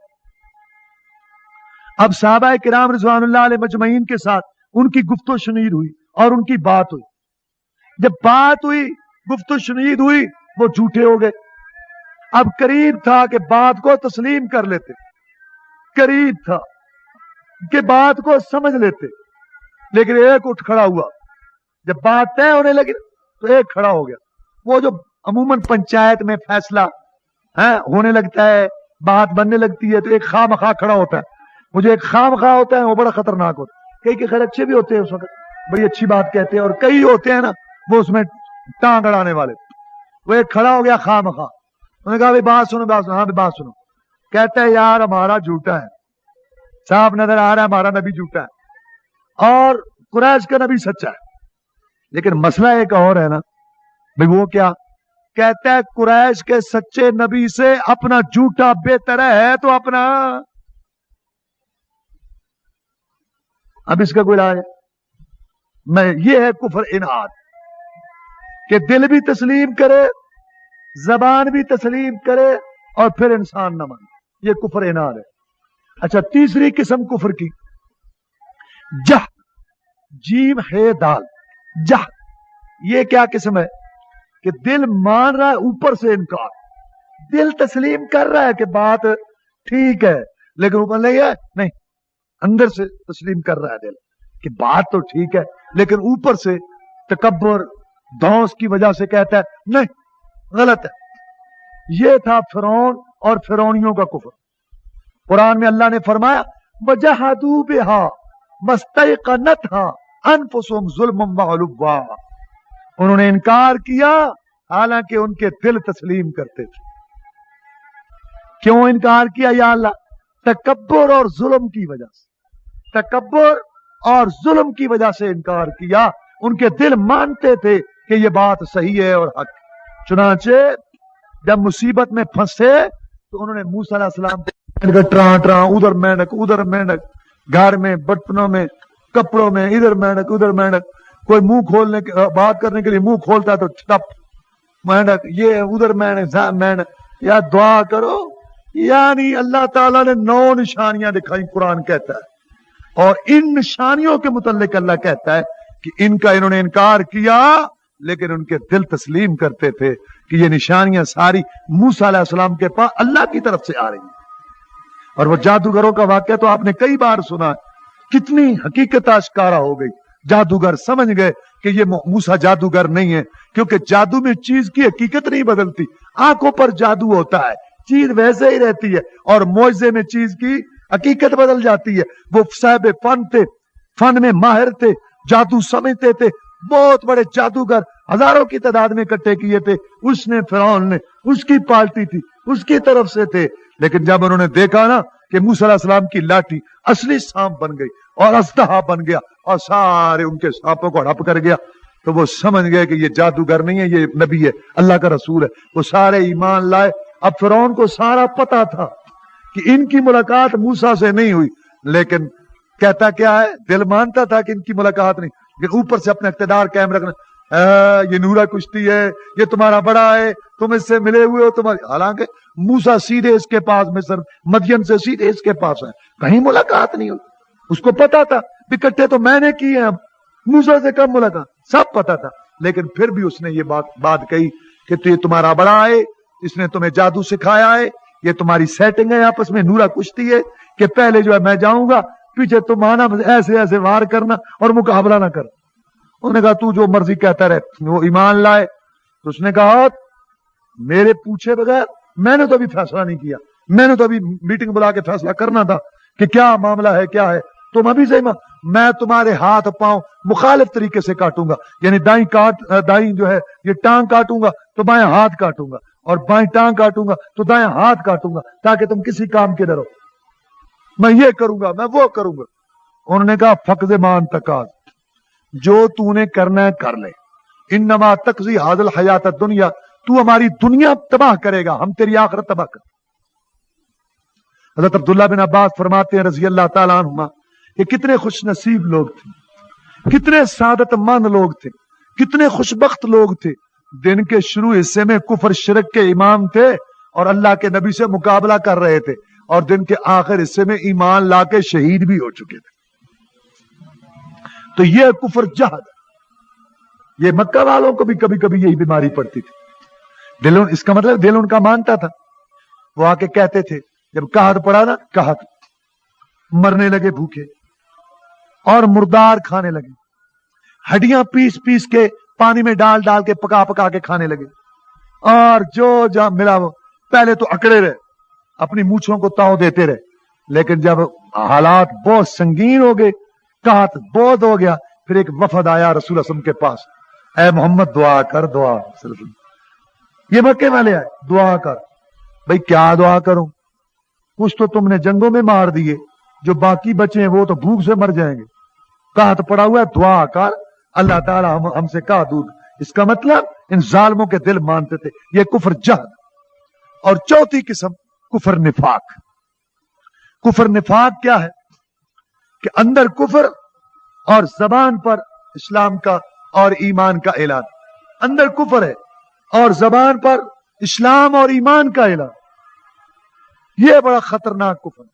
अब सहाबा किराम रिज़वानुल्लाह अलैहिम मजमईन के साथ उनकी गुफ्तो शुनीद हुई और उनकी बात हुई। जब बात हुई, गुफ्तो शुनीद हुई, वो झूठे हो गए। अब करीब था कि बात को तस्लीम कर लेते, करीब था कि बात को समझ लेते, लेकिन एक उठ खड़ा हुआ। जब बात तय होने लगी तो एक खड़ा हो गया। वो जो अमूमन पंचायत में फैसला होने लगता है, बात बनने लगती है, तो एक खामखा खड़ा होता है। वो जो एक खामखा होता है वो बड़ा खतरनाक होता है। कई के खैर अच्छे भी होते हैं, उस वक्त बड़ी अच्छी बात कहते हैं, और कई होते हैं ना वो उसमें टांग अड़ाने वाले। वो एक खड़ा हो गया खामखा, उन्होंने कहा भाई बात सुनो, बात सुनो। हाँ भाई बात सुनो। कहता है यार हमारा झूठा है, साफ नजर आ रहा है हमारा नबी झूठा है और कुरैश का नबी सच्चा है। लेकिन मसला एक और है ना भाई, वो क्या? कहता है कुरैश के सच्चे नबी से अपना झूठा बेहतर है तो अपना। अब इसका कोई इलाज है? मैं ये है कुफर इनाद, कि दिल भी तस्लीम करे, जबान भी तस्लीम करे, और फिर इंसान न माने। ये कुफर इनाद है। अच्छा, तीसरी किस्म कुफर की, जह, जीम है दाल, जह। ये क्या किस्म है? कि दिल मान रहा है, ऊपर से इनकार, दिल तस्लीम कर रहा है कि बात ठीक है, लेकिन ऊपर नहीं है, नहीं, अंदर से तस्लीम कर रहा है दिल कि बात तो ठीक है, लेकिन ऊपर से तकब्बर, धौंस की वजह से कहता है नहीं, गलत है। यह था फिरौन और फिरौनियों का कुफर। कुरान में अल्लाह ने फरमाया वजहदू बिहा मस्तयक़नतहा अनफुसुहुम ज़ुल्मन व उलुव्वा, उन्होंने इनकार किया हालांकि उनके दिल तस्लीम करते थे। क्यों इनकार किया या अल्लाह? तकब्बुर और जुल्म की वजह से, तकब्बुर और जुल्म की वजह से इनकार किया। उनके दिल मानते थे कि ये बात सही है और हक। चुनाचे जब मुसीबत में फंसे तो उन्होंने मूसा अलैहिस्सलाम ट्रां ट्रां, उधर मेंढक, घर में, बर्तनों में, कपड़ों में, इधर मेंढक उधर मेंढक। कोई मुंह खोलने बात करने के लिए मुंह खोलता तो टप मेंढक, ये उधर मेंढक। या दुआ करो, यानी अल्लाह ताला ने 9 निशानियां दिखाई, कुरान कहता है। और इन निशानियों के मुतल्लिक अल्लाह कहता है कि इन्होंने इनकार किया, लेकिन उनके दिल तस्लीम करते थे कि ये निशानियां सारी मूसा अलैहिस्सलाम के पास अल्लाह की तरफ से आ रही हैं। और वो जादूगरों का वाक्य तो आपने कई बार सुना है, कितनी हकीकत आश्कारा हो गई। जादूगर समझ गए कि ये मूसा जादूगर नहीं है, क्योंकि जादू में चीज की हकीकत नहीं बदलती। आंखों पर जादू होता है, चीज वैसे ही रहती है, और मुआजिजे में चीज की हकीकत बदल जाती है। वो साहिब फन थे, फन में माहिर थे, जादू समझते थे। बहुत बड़े जादूगर हजारों की तादाद में इकट्ठे किए थे उसने, फिरौन ने, उसकी पार्टी थी, उसकी तरफ से थे। लेकिन जब उन्होंने देखा ना कि मूसा अलैहिस्सलाम की लाठी असली सांप बन गई और अस्तहा बन गया और सारे उनके सांपों को हड़प कर गया, तो वो समझ गए कि ये जादूगर नहीं है, ये नबी है, अल्लाह का रसूल है। वो सारे ईमान लाए। अब फिरौन को सारा पता था कि इनकी मुलाकात मूसा से नहीं हुई, लेकिन कहता क्या है, दिल मानता था कि इनकी मुलाकात नहीं, लेकिन ऊपर से अपना इख्तिदार कायम रखना। ये नूरा कुश्ती है, ये तुम्हारा बड़ा है, तुम इससे मिले हुए हो, तुम्हारी। हालांकि मूसा सीधे इसके पास, मिस्र मदियन से सीधे इसके पास है, कहीं मुलाकात नहीं हुई। उसको पता था इकट्ठे तो मैंने किए, अब मूसा से कब मुलाकात, सब पता था। लेकिन फिर भी उसने ये बात कही कि तो ये तुम्हारा बड़ा है, इसने तुम्हें जादू सिखाया है, ये तुम्हारी सेटिंग है, आपस में नूरा कुश्ती है कि पहले जो है मैं जाऊंगा, पीछे तुम आना, ऐसे ऐसे वार करना और मुकाबला ना कर। उसने कहा तू जो मर्जी कहता रहे। वो ईमान लाए तो उसने कहा मेरे पूछे बगैर, मैंने तो अभी फैसला नहीं किया, मैंने तो अभी मीटिंग बुला के फैसला करना था कि क्या मामला है, क्या है। तुम अभी से मैं तुम्हारे हाथ पांव मुखालिफ तरीके से काटूंगा, यानी दाई जो है ये टांग काटूंगा तो बाएं हाथ काटूंगा, और बाएं टांग काटूंगा तो दाएं हाथ काटूंगा, ताकि तुम किसी काम के डरो। मैं ये करूंगा, मैं वो करूंगा। उन्होंने कहा फक्ज़ मान तकाज, जो तूने करना है कर ले। इन्नमा तकज़ी हाज़िल हयात दुनिया, तू हमारी दुनिया तबाह करेगा, हम तेरी आखिरत तबाह कर। हज़रत अब्दुल्लाह बिन अब्बास फरमाते हैं रज़ी अल्लाह तआला अन्हुमा, ये कितने खुश नसीब लोग थे, कितने सादतमंद लोग थे, कितने खुशबख्त लोग थे। दिन के शुरू हिस्से में कुफर शिरक के इमाम थे और अल्लाह के नबी से मुकाबला कर रहे थे, और दिन के आखिर हिस्से में ईमान लाके शहीद भी हो चुके थे। तो ये कुफर जहद, ये मक्का वालों को भी कभी कभी यही बीमारी पड़ती थी। दिल, इसका मतलब दिल उनका मानता था। वो आके कहते थे, जब कहत पड़ा ना, कहत, मरने लगे भूखे और मुर्दार खाने लगे, हड्डियां पीस पीस के पानी में डाल डाल के पका पका के खाने लगे, और जो जहां मिला वो पहले तो अकड़े रहे, अपनी मूछों को ताव देते रहे। लेकिन जब हालात बहुत संगीन हो गए, कहत बहुत हो गया, फिर एक वफद आया रसूल अल्लाह के पास, ऐ मोहम्मद दुआ कर, दुआ। ये मक्के वाले आए, दुआ कर। भाई क्या दुआ करूं, कुछ तो तुमने जंगों में मार दिए, जो बाकी बचे हैं वो तो भूख से मर जाएंगे। कहत पड़ा हुआ है, दुआ कर, अल्लाह ताला हमसे कहा दूर। इसका मतलब इन जालिमों के दिल मानते थे। ये कुफर जहद। और चौथी किस्म कुफर निफाक। कुफर निफाक क्या है कि अंदर कुफर और जबान पर इस्लाम का और ईमान का ऐलान। अंदर कुफर है और जबान पर इस्लाम और ईमान का ऐलान। यह बड़ा खतरनाक कुफर है।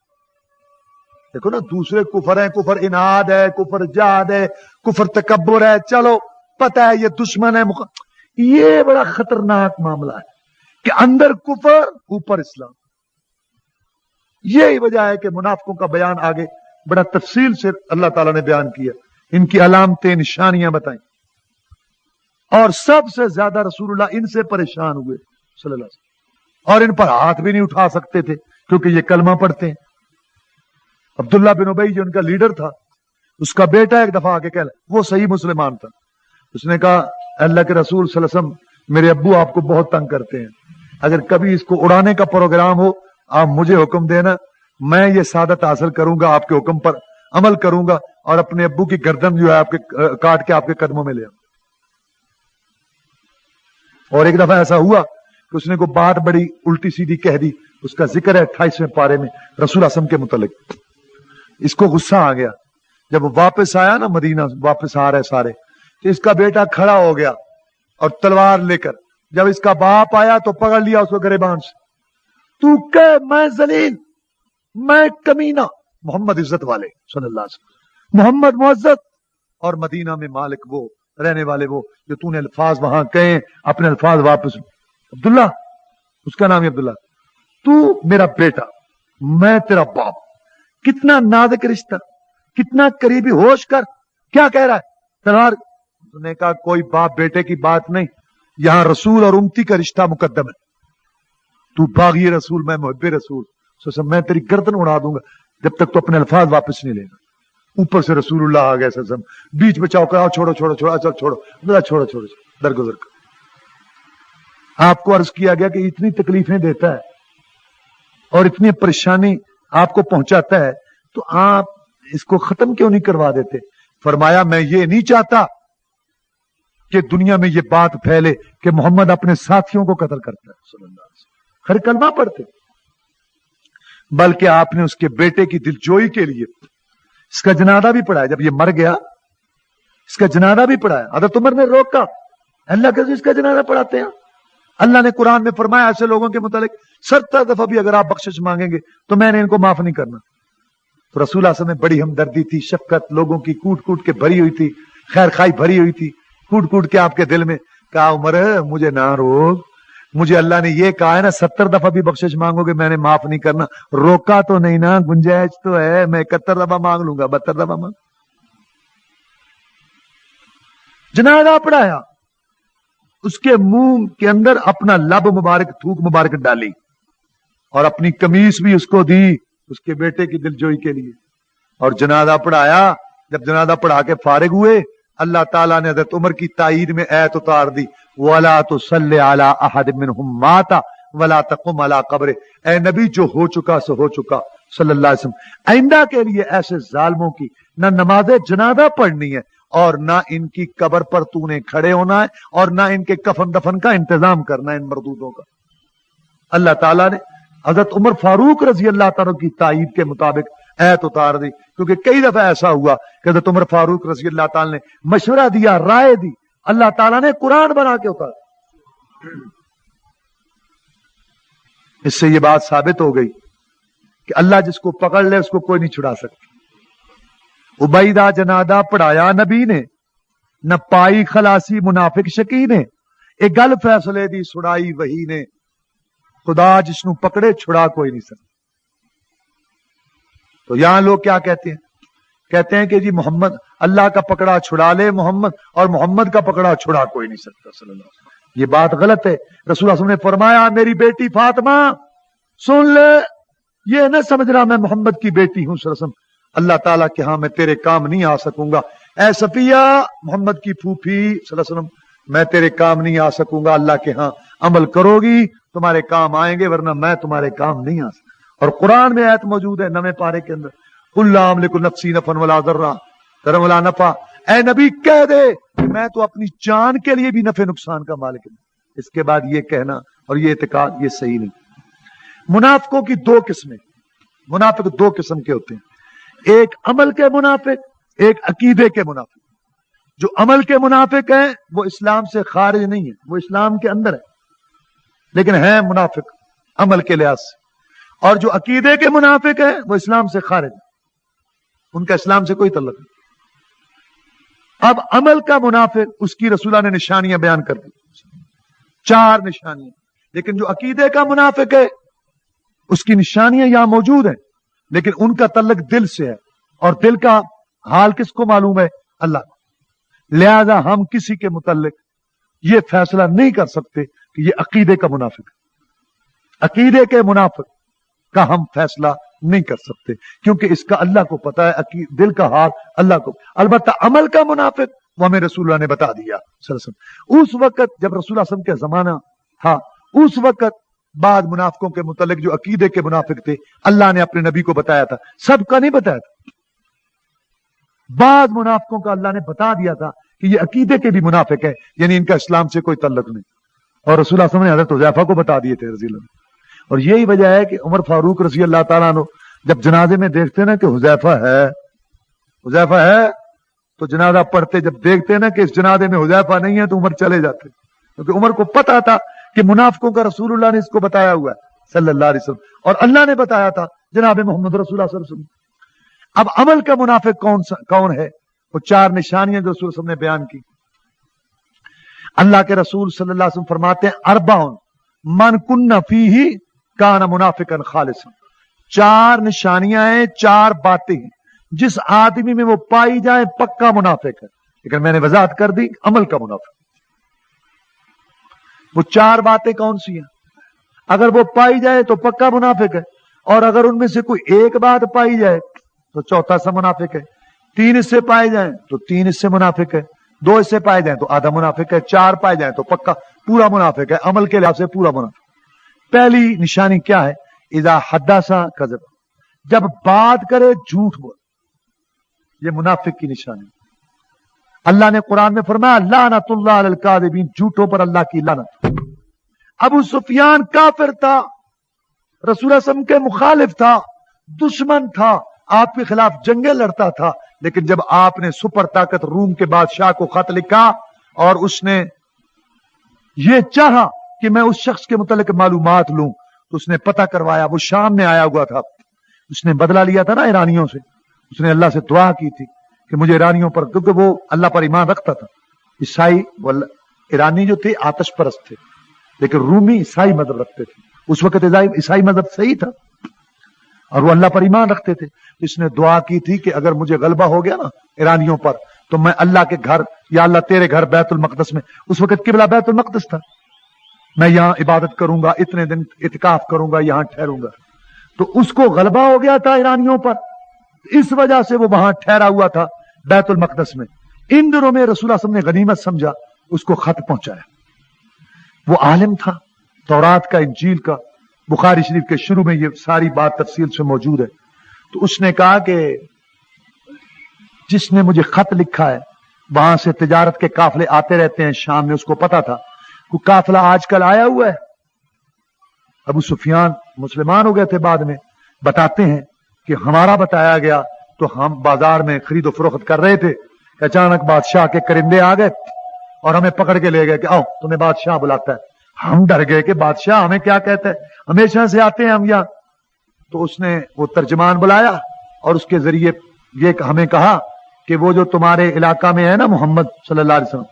देखो ना, दूसरे कुफर है, कुफर इनाद है, कुफर जहद है, कुफर तकब्बुर है, चलो पता है ये दुश्मन है। ये बड़ा खतरनाक मामला है कि अंदर कुफर ऊपर इस्लाम। यही वजह है कि मुनाफिकों का बयान आगे बड़ा तफसील से अल्लाह ताला ने बयान किया, इनकी अलामतें, निशानियां बताई, और सबसे ज्यादा रसूलुल्लाह इनसे परेशान हुए सल्लल्लाहु अलैहि वसल्लम, और इन पर हाथ भी नहीं उठा सकते थे क्योंकि ये कलमा पढ़ते हैं। अब्दुल्ला बिन उबई जो उनका लीडर था, اس کا بیٹا ایک دفعہ آگے کہہ وہ صحیح مسلمان تھا. اس نے کہا اللہ کے رسول صلی اللہ علیہ وسلم میرے ابو آپ کو بہت تنگ کرتے ہیں, اگر کبھی اس کو اڑانے کا پروگرام ہو آپ مجھے حکم دینا, میں یہ سعادت حاصل کروں گا, آپ کے حکم پر عمل کروں گا اور اپنے ابو کی گردن جو ہے آپ کے کاٹ کے آپ کے قدموں میں لے آؤں. اور ایک دفعہ ایسا ہوا کہ اس نے کوئی بات بڑی الٹی سیدھی کہہ دی. اس کا ذکر ہے 28ویں پارے میں رسول اعظم کے متعلق. اس کو غصہ آ گیا جب وہ واپس آیا نا, مدینہ واپس آ رہے سارے, تو اس کا بیٹا کھڑا ہو گیا اور تلوار لے کر. جب اس کا باپ آیا تو پکڑ لیا اس کو گریبان سے. تو کہ میں ذلیل, میں کمینہ. محمد عزت والے صلی اللہ علیہ وسلم, محمد معزت, اور مدینہ میں مالک وہ رہنے والے وہ, جو تو نے الفاظ وہاں کہے اپنے الفاظ واپس. عبداللہ, اس کا نام ہے عبداللہ, تو میرا بیٹا, میں تیرا باپ, کتنا نازک رشتہ, کتنا قریبی, ہوش کر کیا کہہ رہا ہے. تلوار. اس نے کہا کوئی باپ بیٹے کی بات نہیں, یہاں رسول اور امتی کا رشتہ مقدم ہے. تو باغی رسول, میں محب رسول, میں تیری گردن اڑا دوں گا جب تک تو اپنے الفاظ واپس نہیں لے گا. اوپر سے رسول اللہ آ گئے سسم, بیچ میں چوکا, چھوڑو چھوڑو چھوڑو, چل چھوڑو چھوڑو چھوڑو, درگزر کر. آپ کو عرض کیا گیا کہ اتنی تکلیفیں دیتا ہے اور اتنی پریشانی آپ کو پہنچاتا ہے, تو آپ اس کو ختم کیوں نہیں کروا دیتے. فرمایا میں یہ نہیں چاہتا کہ دنیا میں یہ بات پھیلے کہ محمد اپنے ساتھیوں کو قتل کرتا ہے صلی اللہ علیہ وسلم. خیر کلمہ پڑھتے, بلکہ آپ نے اس کے بیٹے کی دلجوئی کے لیے اس کا جنازہ بھی پڑھایا. جب یہ مر گیا اس کا جنازہ بھی پڑھایا. حضرت عمر نے روکا, اللہ کے اس کا جنازہ پڑھاتے ہیں. اللہ نے قرآن میں فرمایا ایسے لوگوں کے متعلق 70 دفعہ بھی اگر آپ بخشش مانگیں گے تو میں نے ان کو معاف نہیں کرنا. تو رسول اللہ صلی اللہ علیہ وسلم میں بڑی ہمدردی تھی, شفقت لوگوں کی کوٹ کوٹ کے بھری ہوئی تھی, خیر خائی بھری ہوئی تھی, کوٹ کوٹ کے آپ کے دل میں. کہا عمر مجھے نہ روک, مجھے اللہ نے یہ کہا ہے نا 70 دفعہ بھی بخشش مانگو گے میں نے معاف نہیں کرنا. روکا تو نہیں نا, گنجائش تو ہے, میں 71 دفعہ مانگ لوں گا, 72 دفعہ مانگ. جنازہ پڑھایا, اس کے منہ کے اندر اپنا لب مبارک, تھوک مبارک ڈالی, اور اپنی قمیص بھی اس کو دی اس کے بیٹے کی دلجوئی کے لیے, اور جنازہ پڑھایا. جب جنازہ پڑھا کے فارغ ہوئے, اللہ تعالیٰ نے حضرت عمر کی تائید میں ایت اتار دی, وَلَا تُصَلِّ عَلَىٰ أَحَدٍ مِّنْهُمْ مَاتَ وَلَا تَقُمْ عَلَىٰ قَبْرِهِ. اے نبی جو ہو چکا سو ہو چکا صلی اللہ علیہ وسلم, آئندہ کے لیے ایسے ظالموں کی نہ نماز جنازہ پڑھنی ہے اور نہ ان کی قبر پر تو نے کھڑے ہونا ہے, اور نہ ان کے کفن دفن کا انتظام کرنا ہے ان مردودوں کا. اللہ تعالیٰ نے حضرت عمر فاروق رضی اللہ تعالیٰ کی تائید کے مطابق ایت اتار دی, کیونکہ کئی دفعہ ایسا ہوا کہ حضرت عمر فاروق رضی اللہ تعالیٰ نے مشورہ دیا, رائے دی, اللہ تعالیٰ نے قرآن بنا کے اتار. اس سے یہ بات ثابت ہو گئی کہ اللہ جس کو پکڑ لے اس کو کوئی نہیں چھڑا سکتا. عبیدہ جنازہ پڑھایا نبی نے, نہ پائی خلاصی منافق شکی نے, ایک گل فیصلے دی چھڑائی وہی نے, خدا جس نو پکڑے چھڑا کوئی نہیں سکتا. تو یہاں لوگ کیا کہتے ہیں, کہتے ہیں کہ جی محمد اللہ کا پکڑا چھڑا لے محمد, اور محمد کا پکڑا چھڑا کوئی نہیں سکتا صلی اللہ علیہ وسلم. یہ بات غلط ہے. رسول اللہ صلی اللہ علیہ وسلم نے فرمایا میری بیٹی فاطمہ سن لے, یہ نہ سمجھنا میں محمد کی بیٹی ہوں صلی اللہ علیہ وسلم, اللہ تعالیٰ کے ہاں میں تیرے کام نہیں آ سکوں گا. اے صفیہ محمد کی پھوپھی صلی اللہ علیہ وسلم, میں تیرے کام نہیں آ سکوں گا, اللہ کے ہاں عمل کرو گی تمہارے کام آئیں گے, ورنہ میں تمہارے کام نہیں آ سکتا. اور قرآن میں آیت موجود ہے 9ویں پارے کے اندر, قُلْ لَا أَمْلِكُ نَفْسِي نَفْعًا وَلَا ضَرًّا وَلَا نَفْعًا. اے نبی کہہ دے کہ میں تو اپنی جان کے لیے بھی نفع نقصان کا مالک ہوں. اس کے بعد یہ کہنا اور یہ اعتقاد یہ صحیح نہیں. منافقوں کی 2 قسمیں, منافق 2 قسم کے ہوتے ہیں, ایک عمل کے منافق, ایک عقیدے کے منافق. جو عمل کے منافق ہیں وہ اسلام سے خارج نہیں ہے, وہ اسلام کے اندر ہے لیکن ہیں منافق عمل کے لحاظ سے, اور جو عقیدے کے منافق ہیں وہ اسلام سے خارج ہے, ان کا اسلام سے کوئی تعلق نہیں. اب عمل کا منافق, اس کی رسول اللہ نے نشانیاں بیان کر دی, 4 نشانیاں. لیکن جو عقیدے کا منافق ہے اس کی نشانیاں یہاں موجود ہیں, لیکن ان کا تعلق دل سے ہے, اور دل کا حال کس کو معلوم ہے؟ اللہ کو. لہذا ہم کسی کے متعلق یہ فیصلہ نہیں کر سکتے کہ یہ عقیدے کا منافق ہے. عقیدے کے منافق کا ہم فیصلہ نہیں کر سکتے، کیونکہ اس کا اللہ کو پتا ہے، دل کا حال اللہ کو۔ البتہ عمل کا منافق وہ ہمیں رسول اللہ نے بتا دیا صلی اللہ علیہ وسلم۔ اس وقت جب رسول اللہ صلی اللہ علیہ وسلم کا زمانہ تھا، اس وقت بعض منافقوں کے متعلق جو عقیدے کے منافق تھے، اللہ نے اپنے نبی کو بتایا تھا، سب کا نہیں بتایا تھا۔ بعض منافقوں کا اللہ نے بتا دیا تھا کہ یہ عقیدے کے بھی منافق ہے، یعنی ان کا اسلام سے کوئی تعلق نہیں، اور رسول اللہ صلی اللہ علیہ وسلم نے حضرت حذیفہ کو بتا دیے تھے رضی اللہ عنہ۔ اور یہی وجہ ہے کہ عمر فاروق رضی اللہ تعالیٰ عنہ جب جنازے میں دیکھتے نا کہ حذیفہ ہے تو جنازہ پڑھتے، جب دیکھتے نا کہ اس جنازے میں حذیفہ نہیں ہے تو عمر چلے جاتے، کیونکہ عمر کو پتا تھا کہ منافقوں کا رسول اللہ نے اس کو بتایا ہوا ہے صلی اللہ علیہ وسلم، اور اللہ نے بتایا تھا جناب محمد رسول اللہ صلی اللہ علیہ وسلم۔ اب عمل کا منافق کون ہے؟ وہ 4 نشانیاں جو رسول اللہ صلی اللہ علیہ وسلم نے بیان کی۔ اللہ کے رسول صلی اللہ علیہ وسلم فرماتے ہیں اربعن من کن فیہ کان منافقا خالصا۔ 4 نشانیاں ہیں، 4 باتیں ہیں، جس آدمی میں وہ پائی جائے پکا منافق ہے۔ لیکن میں نے وضاحت کر دی عمل کا منافق۔ وہ 4 باتیں کون سی ہیں؟ اگر وہ پائی جائے تو پکا منافق ہے، اور اگر ان میں سے کوئی ایک بات پائی جائے تو چوتھا سا منافق ہے، 3 حصے پائے جائیں تو 3 حصے منافق ہے، 2 حصے پائے جائیں تو آدھا منافق ہے، 4 پائے جائیں تو پکا پورا منافق ہے، عمل کے لحاظ سے پورا منافق۔ پہلی نشانی کیا ہے؟ اذا حدث کذب، جب بات کرے جھوٹ بول، یہ منافق کی نشانی۔ اللہ نے قرآن میں فرمایا لعنت اللہ علی الکاذبین، جھوٹوں پر اللہ کی لعنت۔ ابو سفیان کافر تھا، رسول اللہ صلی اللہ علیہ وسلم کے مخالف تھا، دشمن تھا، آپ کے خلاف جنگیں لڑتا تھا، لیکن جب آپ نے سپر طاقت روم کے بادشاہ کو خط لکھا اور اس نے یہ چاہا کہ میں اس شخص کے متعلق معلومات لوں تو اس نے پتہ کروایا، وہ شام میں آیا ہوا تھا، اس نے بدلہ لیا تھا نا ایرانیوں سے، اس نے اللہ سے دعا کی تھی کہ مجھے ایرانیوں پر، کیونکہ وہ اللہ پر ایمان رکھتا تھا، عیسائی ایرانی جو تھے آتش پرست تھے، لیکن رومی عیسائی مذہب رکھتے تھے، اس وقت عیسائی مذہب صحیح تھا اور وہ اللہ پر ایمان رکھتے تھے۔ اس نے دعا کی تھی کہ اگر مجھے غلبہ ہو گیا نا ایرانیوں پر تو میں اللہ کے گھر، یا اللہ تیرے گھر بیت المقدس میں، اس وقت قبلہ بیت المقدس تھا، میں یہاں عبادت کروں گا، اتنے دن اعتکاف کروں گا، یہاں ٹھہروں گا۔ تو اس کو غلبہ ہو گیا تھا ایرانیوں پر، اس وجہ سے وہ وہاں ٹھہرا ہوا تھا بیت المقدس میں۔ ان دنوں میں رسول اللہ صلی اللہ علیہ وسلم نے غنیمت سمجھا، اس کو خط پہنچایا۔ وہ عالم تھا، تورات کا، انجیل کا، بخاری شریف کے شروع میں یہ ساری بات تفصیل سے موجود ہے۔ تو اس نے کہا کہ جس نے مجھے خط لکھا ہے، وہاں سے تجارت کے قافلے آتے رہتے ہیں شام میں، اس کو پتا تھا کوئی قافلہ آج کل آیا ہوا ہے۔ ابو سفیان مسلمان ہو گئے تھے بعد میں، بتاتے ہیں کہ ہمارا بتایا گیا تو ہم بازار میں خرید و فروخت کر رہے تھے، اچانک بادشاہ کے کرندے آ گئے اور ہمیں پکڑ کے لے گئے کہ آؤ تمہیں بادشاہ بلاتا ہے۔ ہم ڈر گئے کہ بادشاہ ہمیں کیا کہتا ہے، ہمیشہ سے آتے ہیں ہم یہاں۔ تو اس نے وہ ترجمان بلایا اور اس کے ذریعے یہ ہمیں کہا کہ وہ جو تمہارے علاقہ میں ہے نا محمد صلی اللہ علیہ وسلم،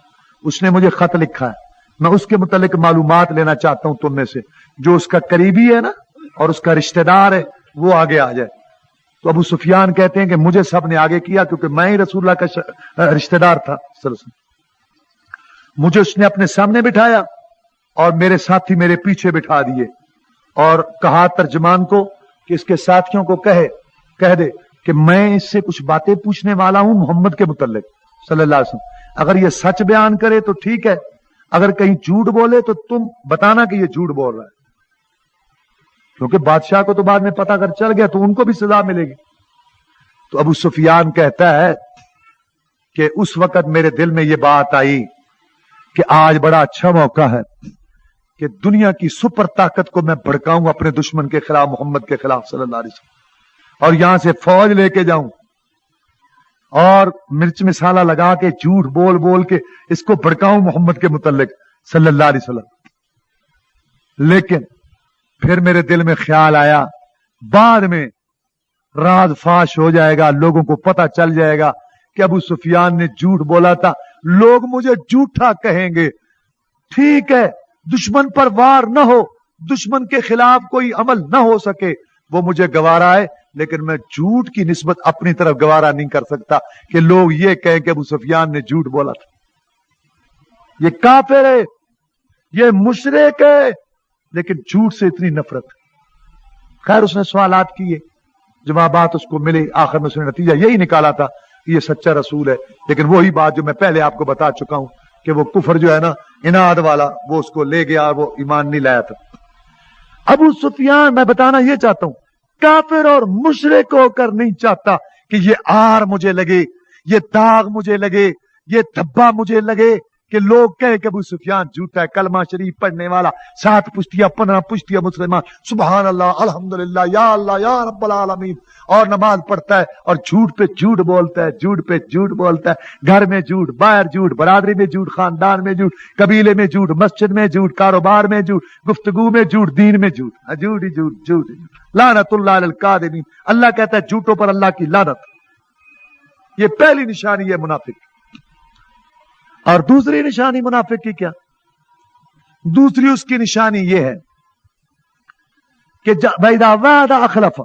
اس نے مجھے خط لکھا ہے، میں اس کے متعلق معلومات لینا چاہتا ہوں تم میں سے، جو اس کا قریبی ہے نا اور اس کا رشتہ دار ہے وہ آگے آ جائے۔ تو ابو سفیان کہتے ہیں کہ مجھے سب نے آگے کیا کیونکہ میں ہی رسول اللہ کا رشتہ دار تھا صلی اللہ علیہ وسلم۔ مجھے اس نے اپنے سامنے بٹھایا اور میرے ساتھی میرے پیچھے بٹھا دیے اور کہا ترجمان کو کہ اس کے ساتھیوں کو کہہ دے کہ میں اس سے کچھ باتیں پوچھنے والا ہوں محمد کے متعلق صلی اللہ علیہ وسلم، اگر یہ سچ بیان کرے تو ٹھیک ہے، اگر کہیں جھوٹ بولے تو تم بتانا کہ یہ جھوٹ بول رہا ہے، کیونکہ بادشاہ کو تو بعد میں پتہ کر چل گیا تو ان کو بھی سزا ملے گی۔ تو ابو سفیان کہتا ہے کہ اس وقت میرے دل میں یہ بات آئی کہ آج بڑا اچھا موقع ہے کہ دنیا کی سپر طاقت کو میں بھڑکاؤں اپنے دشمن کے خلاف، محمد کے خلاف صلی اللہ علیہ وسلم، اور یہاں سے فوج لے کے جاؤں اور مرچ مسالہ لگا کے جھوٹ بول بول کے اس کو بھڑکاؤں محمد کے متعلق صلی اللہ علیہ وسلم۔ لیکن پھر میرے دل میں خیال آیا بعد میں راز فاش ہو جائے گا، لوگوں کو پتہ چل جائے گا کہ ابو سفیان نے جھوٹ بولا تھا، لوگ مجھے جھوٹا کہیں گے۔ ٹھیک ہے، دشمن پر وار نہ ہو، دشمن کے خلاف کوئی عمل نہ ہو سکے، وہ مجھے گوارا ہے، لیکن میں جھوٹ کی نسبت اپنی طرف گوارا نہیں کر سکتا کہ لوگ یہ کہیں کہ ابو سفیان نے جھوٹ بولا تھا۔ یہ کافر ہے، یہ مشرک ہے، لیکن جھوٹ سے اتنی نفرت۔ خیر اس نے سوالات کیے، जवाबात उसको मिले, आखिर में उसने नतीजा यही निकाला था कि ये सच्चा रसूल है। लेकिन वही बात जो मैं पहले आपको बता चुका हूं कि वो कुफर जो है ना, इनाद वाला, वो उसको ले गया, वो ईमान नहीं लाया था। अबू सुफियान, मैं बताना ये चाहता हूं, काफिर और मुशरिक होकर नहीं चाहता कि ये आर मुझे लगे, ये दाग मुझे लगे, ये धब्बा मुझे लगे कि लोग कहे कि अबू सुफियान झूठा है, कलमा शरीफ पढ़ने वाला, 7 पुश्तियां 15 पुश्तियां मुसलमान, सुभान अल्लाह, अल्हम्दुलिल्लाह, या रब्बल आलमीन, और नमाज पढ़ता है और झूठ पे झूठ बोलता है, झूठ पे झूठ बोलता है, घर में झूठ, बाहर झूठ, बरादरी में झूठ, खानदान में झूठ, कबीले में झूठ, मस्जिद में झूठ, कारोबार में झूठ, गुफ्तगू में झूठ, दीन में झूठ, झूठ ही झूठ, झूठ ही झूठ। लानतुल्लाह अलल कादिबीन, अल्लाह कहता है झूठों पर अल्लाह की लानत। ये पहली निशानी है मुनाफिक। और दूसरी निशानी मुनाफिक की क्या? दूसरी उसकी निशानी यह है कि वैदा वादा अखलफा,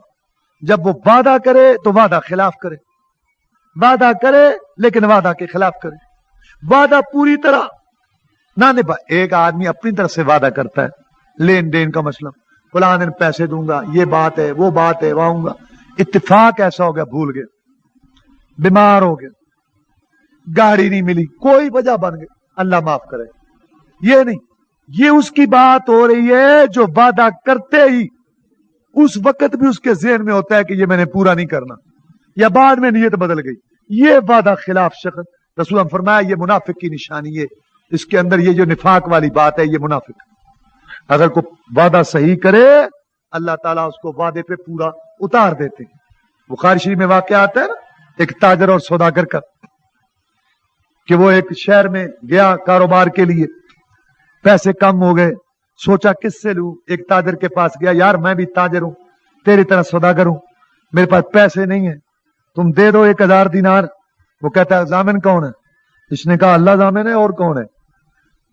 जब वो वादा करे तो वादा खिलाफ करे, वादा करे लेकिन वादा के खिलाफ करे, वादा पूरी तरह ना निभाए। एक आदमी अपनी तरफ से वादा करता है, लेन देन का मसला, फलां दिन पैसे दूंगा, ये बात है, वो बात है, आऊंगा, इत्तेफाक ऐसा हो गया, भूल गया, बीमार हो गया, गाड़ी नहीं मिली, कोई वजह बन गई, अल्लाह माफ करे। ये नहीं, ये उसकी बात हो रही है जो वादा करते ही उस वक्त भी उसके ज़हन में होता है कि ये मैंने पूरा नहीं करना, या बाद में नीयत बदल गई, ये वादा खिलाफ शख्स, रसूल ने फरमाया ये मुनाफिक की निशानी है। इसके अंदर ये जो निफाक वाली बात है, ये मुनाफिक। अगर कोई वादा सही करे, अल्लाह ताला उसको वादे पे पूरा उतार देते हैं। बुखारी शरीफ में वाकया आता है ना, एक ताजर और सौदागर का, कि वो एक शहर में गया कारोबार के लिए, पैसे कम हो गए, सोचा किससे लूं, एक ताजर के पास गया, यार मैं भी ताजर हूं, तेरी तरह सौदागर हूं, मेरे पास पैसे नहीं है, तुम दे दो 1000 दिनार। वो कहता है जामिन कौन है? इसने कहा अल्लाह जामिन है, और कौन है?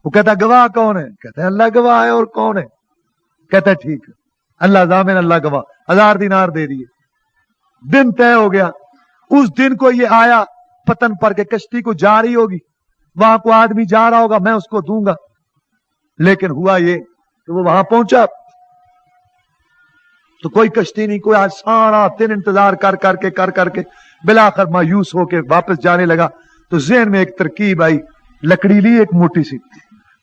वो कहता है गवाह कौन है? कहता है अल्लाह गवाह है, और कौन है? कहता है ठीक है, अल्लाह जामिन, अल्लाह गवाह, 1000 दिनार दे दिए। दिन तय हो गया, उस दिन को ये आया पतन पर के कश्ती को जा रही होगी, वहां को आदमी जा रहा होगा, मैं उसको दूंगा। लेकिन हुआ ये कि वो वहां पहुंचा तो कोई कश्ती नहीं, कोई, आज सारा दिन इंतजार कर करके बिलाखिर मायूस होके वापस जाने लगा। तो ज़हन में एक तरकीब आई, लकड़ी ली एक मोटी सी,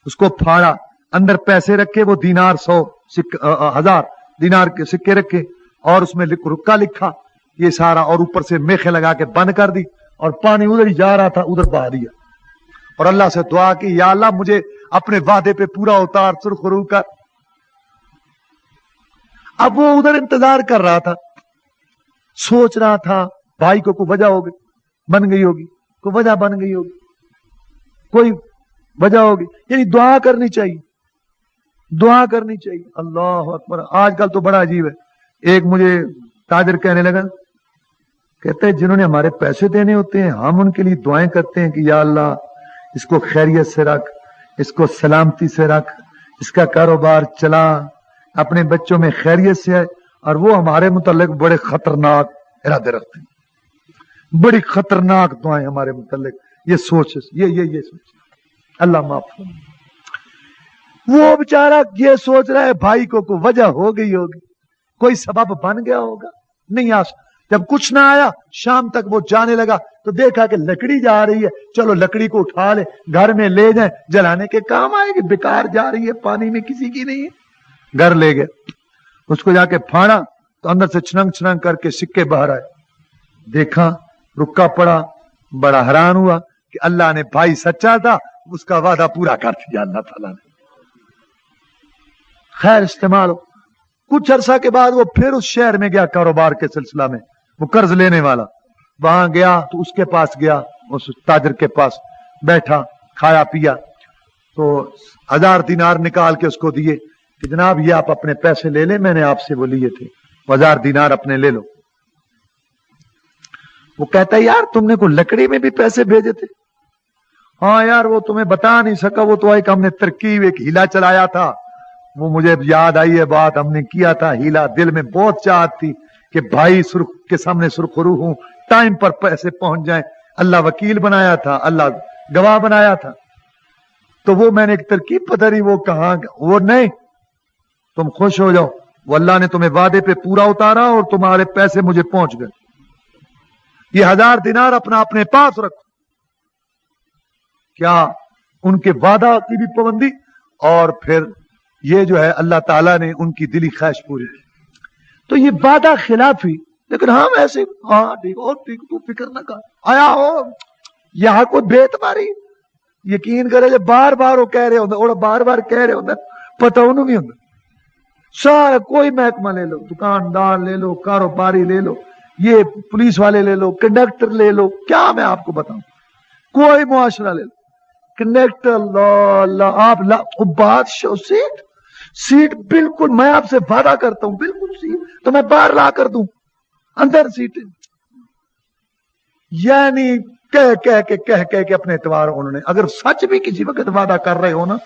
उसको फाड़ा, अंदर पैसे रखे, वो दिनार 1000 दिनार के सिक्के रखे, और उसमें रुक्का लिखा, ये सारा, और ऊपर से मेखे लगा के बंद कर दी, और पानी उधर ही जा रहा था, उधर बहा दिया, और अल्लाह से दुआ की, या अल्लाह मुझे अपने वादे पे पूरा उतार, सुरखरू कर। अब वो उधर इंतजार कर रहा था, सोच रहा था भाई को कोई वजह होगी, बन गई होगी, कोई वजह बन गई होगी, कोई वजह होगी, यानी दुआ करनी चाहिए, दुआ करनी चाहिए। अल्लाह अकबर। आजकल तो बड़ा अजीब है, एक मुझे ताजर कहने लगा, कहते हैं जिन्होंने हमारे पैसे देने होते हैं, हम उनके लिए दुआएं करते हैं कि या अल्लाह इसको खैरियत से रख, इसको सलामती से रख, इसका कारोबार चला, अपने बच्चों में खैरियत से है, और वो हमारे मुतल्लिक बड़े खतरनाक इरादे रखते हैं, बड़ी खतरनाक दुआएं हमारे मुतल्लिक, ये सोच, ये सोच, अल्लाह माफ। वो बेचारा ये सोच रहा है भाई को कोई वजह हो गई होगी, कोई सबब बन गया होगा, नहीं आ। जब कुछ ना आया, शाम तक वो जाने लगा तो देखा कि लकड़ी जा रही है, चलो लकड़ी को उठा ले, घर में ले जाए, जलाने के काम आएगी, बेकार जा रही है, पानी में किसी की नहीं है। घर ले गए, उसको जाके फाड़ा तो अंदर से छनंग छनंग करके सिक्के बाहर आए, देखा रुक्का पड़ा, बड़ा हैरान हुआ कि अल्लाह ने, भाई सच्चा था, उसका वादा पूरा कर दिया अल्लाह ताला ने। खैर इस्तेमाल हो। कुछ अरसा के बाद वो फिर उस शहर में गया कारोबार के सिलसिला में, वो कर्ज लेने वाला, वहां गया तो उसके पास गया, उस ताजर के पास बैठा, खाया पिया, तो 1000 दिनार निकाल के उसको दिए कि जनाब ये आप अपने पैसे ले लें, मैंने आपसे वो लिए थे, 1000 दिनार अपने ले लो। वो कहता है यार तुमने को लकड़ी में भी पैसे भेजे थे? हाँ यार वो तुम्हें बता नहीं सका, वो तो एक हमने तरकीब, एक हीला चलाया था, वो मुझे याद आई है बात, हमने किया था हीला, दिल में बहुत चाहत थी कि भाई सुर्ख के सामने सुरखरू हूं, टाइम पर पैसे पहुंच जाएं, अल्लाह वकील बनाया था, अल्लाह गवाह बनाया था, तो वो मैंने एक तरकीब पता नहीं वो कहां, वो नहीं, तुम खुश हो जाओ, वो अल्लाह ने तुम्हें वादे पे पूरा उतारा और तुम्हारे पैसे मुझे पहुंच गए, ये 1000 दिनार अपना अपने पास रखो। क्या उनके वादा की भी पाबंदी, और फिर ये जो है अल्लाह ताला ने उनकी दिली ख्वाहिश पूरी की। तो ये वादा खिलाफी, लेकिन हम ऐसे हाँ ठीक और ठीक, तू फिक्र ना कर, आया हो यहां को बेत मारी यकीन करे जो बार बार वो कह रहे होंगे और बार बार कह रहे होंगे, पता उन्होंने भी होंगे। सारा कोई महकमा ले लो, दुकानदार ले लो, कारोबारी ले लो, ये पुलिस वाले ले लो, कंडक्टर ले लो, क्या मैं आपको बताऊं, कोई मुआशरा ले लो, कंडक्टर आप बादशाह सीट बिल्कुल, मैं आपसे वादा करता हूं बिल्कुल सीट तो मैं बाहर ला कर दूं, अंदर सीट। यानी कह के अपने एतवार उन्होंने, अगर सच भी किसी वक्त वादा कर रहे हो ना,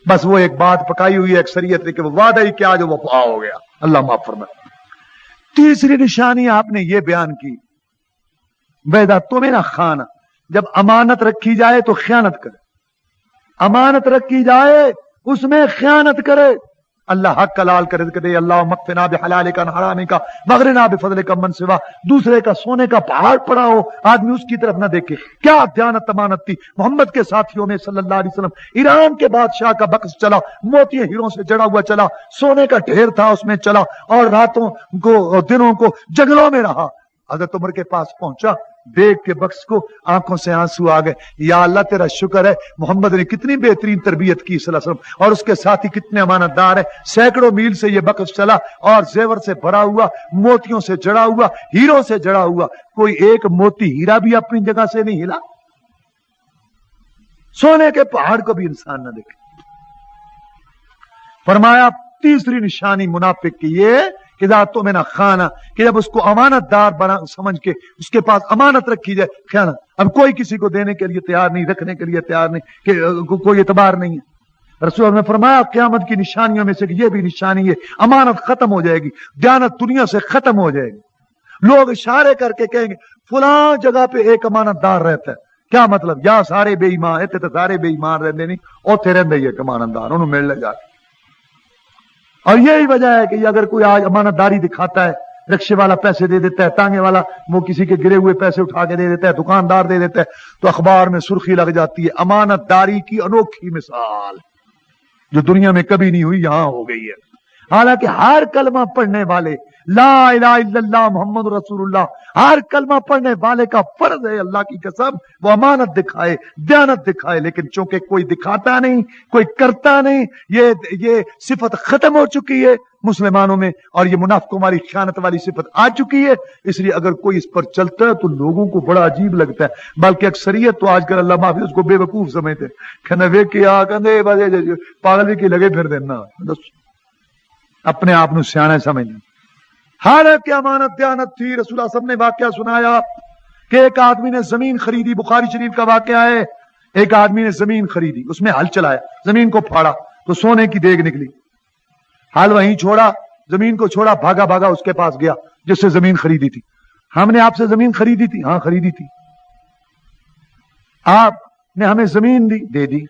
बस वो एक बात पकाई हुई है अक्सरियत ने कि वो वादा ही क्या जो वफा हो गया, अल्लाह माफ फरमाए। तीसरी निशानी आपने ये बयान की, वैदा तुम्हें ना खाना, जब अमानत रखी जाए तो खयानत करे, अमानत रखी जाए उसमें खयानत करे। अल्लाह हक कलाल कर दे, अल्लाह मक्फिना बिहलालिका हरामिका मगरिना बिफज़लिका मन सिवा। दूसरे का सोने का पहाड़ पड़ा हो, आदमी उसकी तरफ ना देखे। क्या दयानत अमानत थी मोहम्मद के साथियों में सल्लल्लाहु अलैहि वसल्लम। ईरान के बादशाह का बक्स चला, मोती हीरों से जड़ा हुआ चला, सोने का ढेर था उसमें चला, और रातों को दिनों को जंगलों में रहा। हज़रत उमर के पास पहुंचा, देख के बक्स को आंखों से आंसू आ गए। या अल्लाह तेरा शुक्र है, मोहम्मद ने कितनी बेहतरीन तरबियत की सल्लल्लाहु अलैहि वसल्लम, और उसके साथी कितने अमानतदार है। सैकड़ों मील से ये बक्स चला और जेवर से भरा हुआ, मोतियों से जड़ा हुआ, हीरों से जड़ा हुआ, कोई एक मोती हीरा भी अपनी जगह से नहीं हिला। सोने के पहाड़ को भी इंसान न देखे। फरमाया तीसरी निशानी मुनाफिक की ये कि तो में ना खाना, कि जब उसको अमानतदार बना समझ के उसके पास अमानत रखी जाए, ख्याना अब कोई किसी को देने के लिए तैयार नहीं, रखने के लिए तैयार नहीं, कि कोई एतबार नहीं है। रसूल ने फरमाया क़यामत की निशानियों में से ये भी निशानी है, अमानत खत्म हो जाएगी, दयानत दुनिया से खत्म हो जाएगी। लोग इशारे करके कहेंगे फलां जगह पे एक अमानतदार रहता है, क्या मतलब या सारे बेईमान इतने तो सारे बेईमान रहते नहीं, उथे रहंदे ही एक अमानतदार, उन्होंने मिल लगा। और यही वजह है कि अगर कोई आज अमानतदारी दिखाता है, रिक्शे वाला पैसे दे देता है, तांगे वाला वो किसी के गिरे हुए पैसे उठा के दे देता है, दुकानदार दे देता है, तो अखबार में सुर्खी लग जाती है। अमानतदारी की अनोखी मिसाल जो दुनिया में कभी नहीं हुई, यहां हो गई है। हालांकि हर कलमा पढ़ने वाले, ला इलाहा इल्लल्लाह मोहम्मद रसूलुल्लाह, हर कलमा पढ़ने वाले का फर्ज है अल्लाह की कसम वो अमानत दिखाए, दयानत दिखाए। लेकिन चूंकि कोई दिखाता नहीं, कोई करता नहीं, ये सिफत खत्म हो चुकी है मुसलमानों में, और ये मुनाफिकों वाली खयानत वाली सिफत आ चुकी है। इसलिए अगर कोई इस पर चलता है तो लोगों को बड़ा अजीब लगता है, बल्कि अक्सरियत तो आजकल अल्लाह माफी उसको बेवकूफ समझते हैं। वे क्या कहते पागल की लगे फिर देना, अपने आप को सियाना समझना। हालांकि अमानत दयानत थी। रसूलुल्लाह सब ने वाकया सुनाया कि एक आदमी ने जमीन खरीदी, बुखारी शरीफ का वाकया है। एक आदमी ने जमीन खरीदी, उसमें हल चलाया, जमीन को फाड़ा तो सोने की देग निकली। हल वहीं छोड़ा, जमीन को छोड़ा, भागा भागा उसके पास गया जिससे जमीन खरीदी थी। हमने आपसे जमीन खरीदी थी? हाँ खरीदी थी। आपने हमें जमीन दी? दे दी।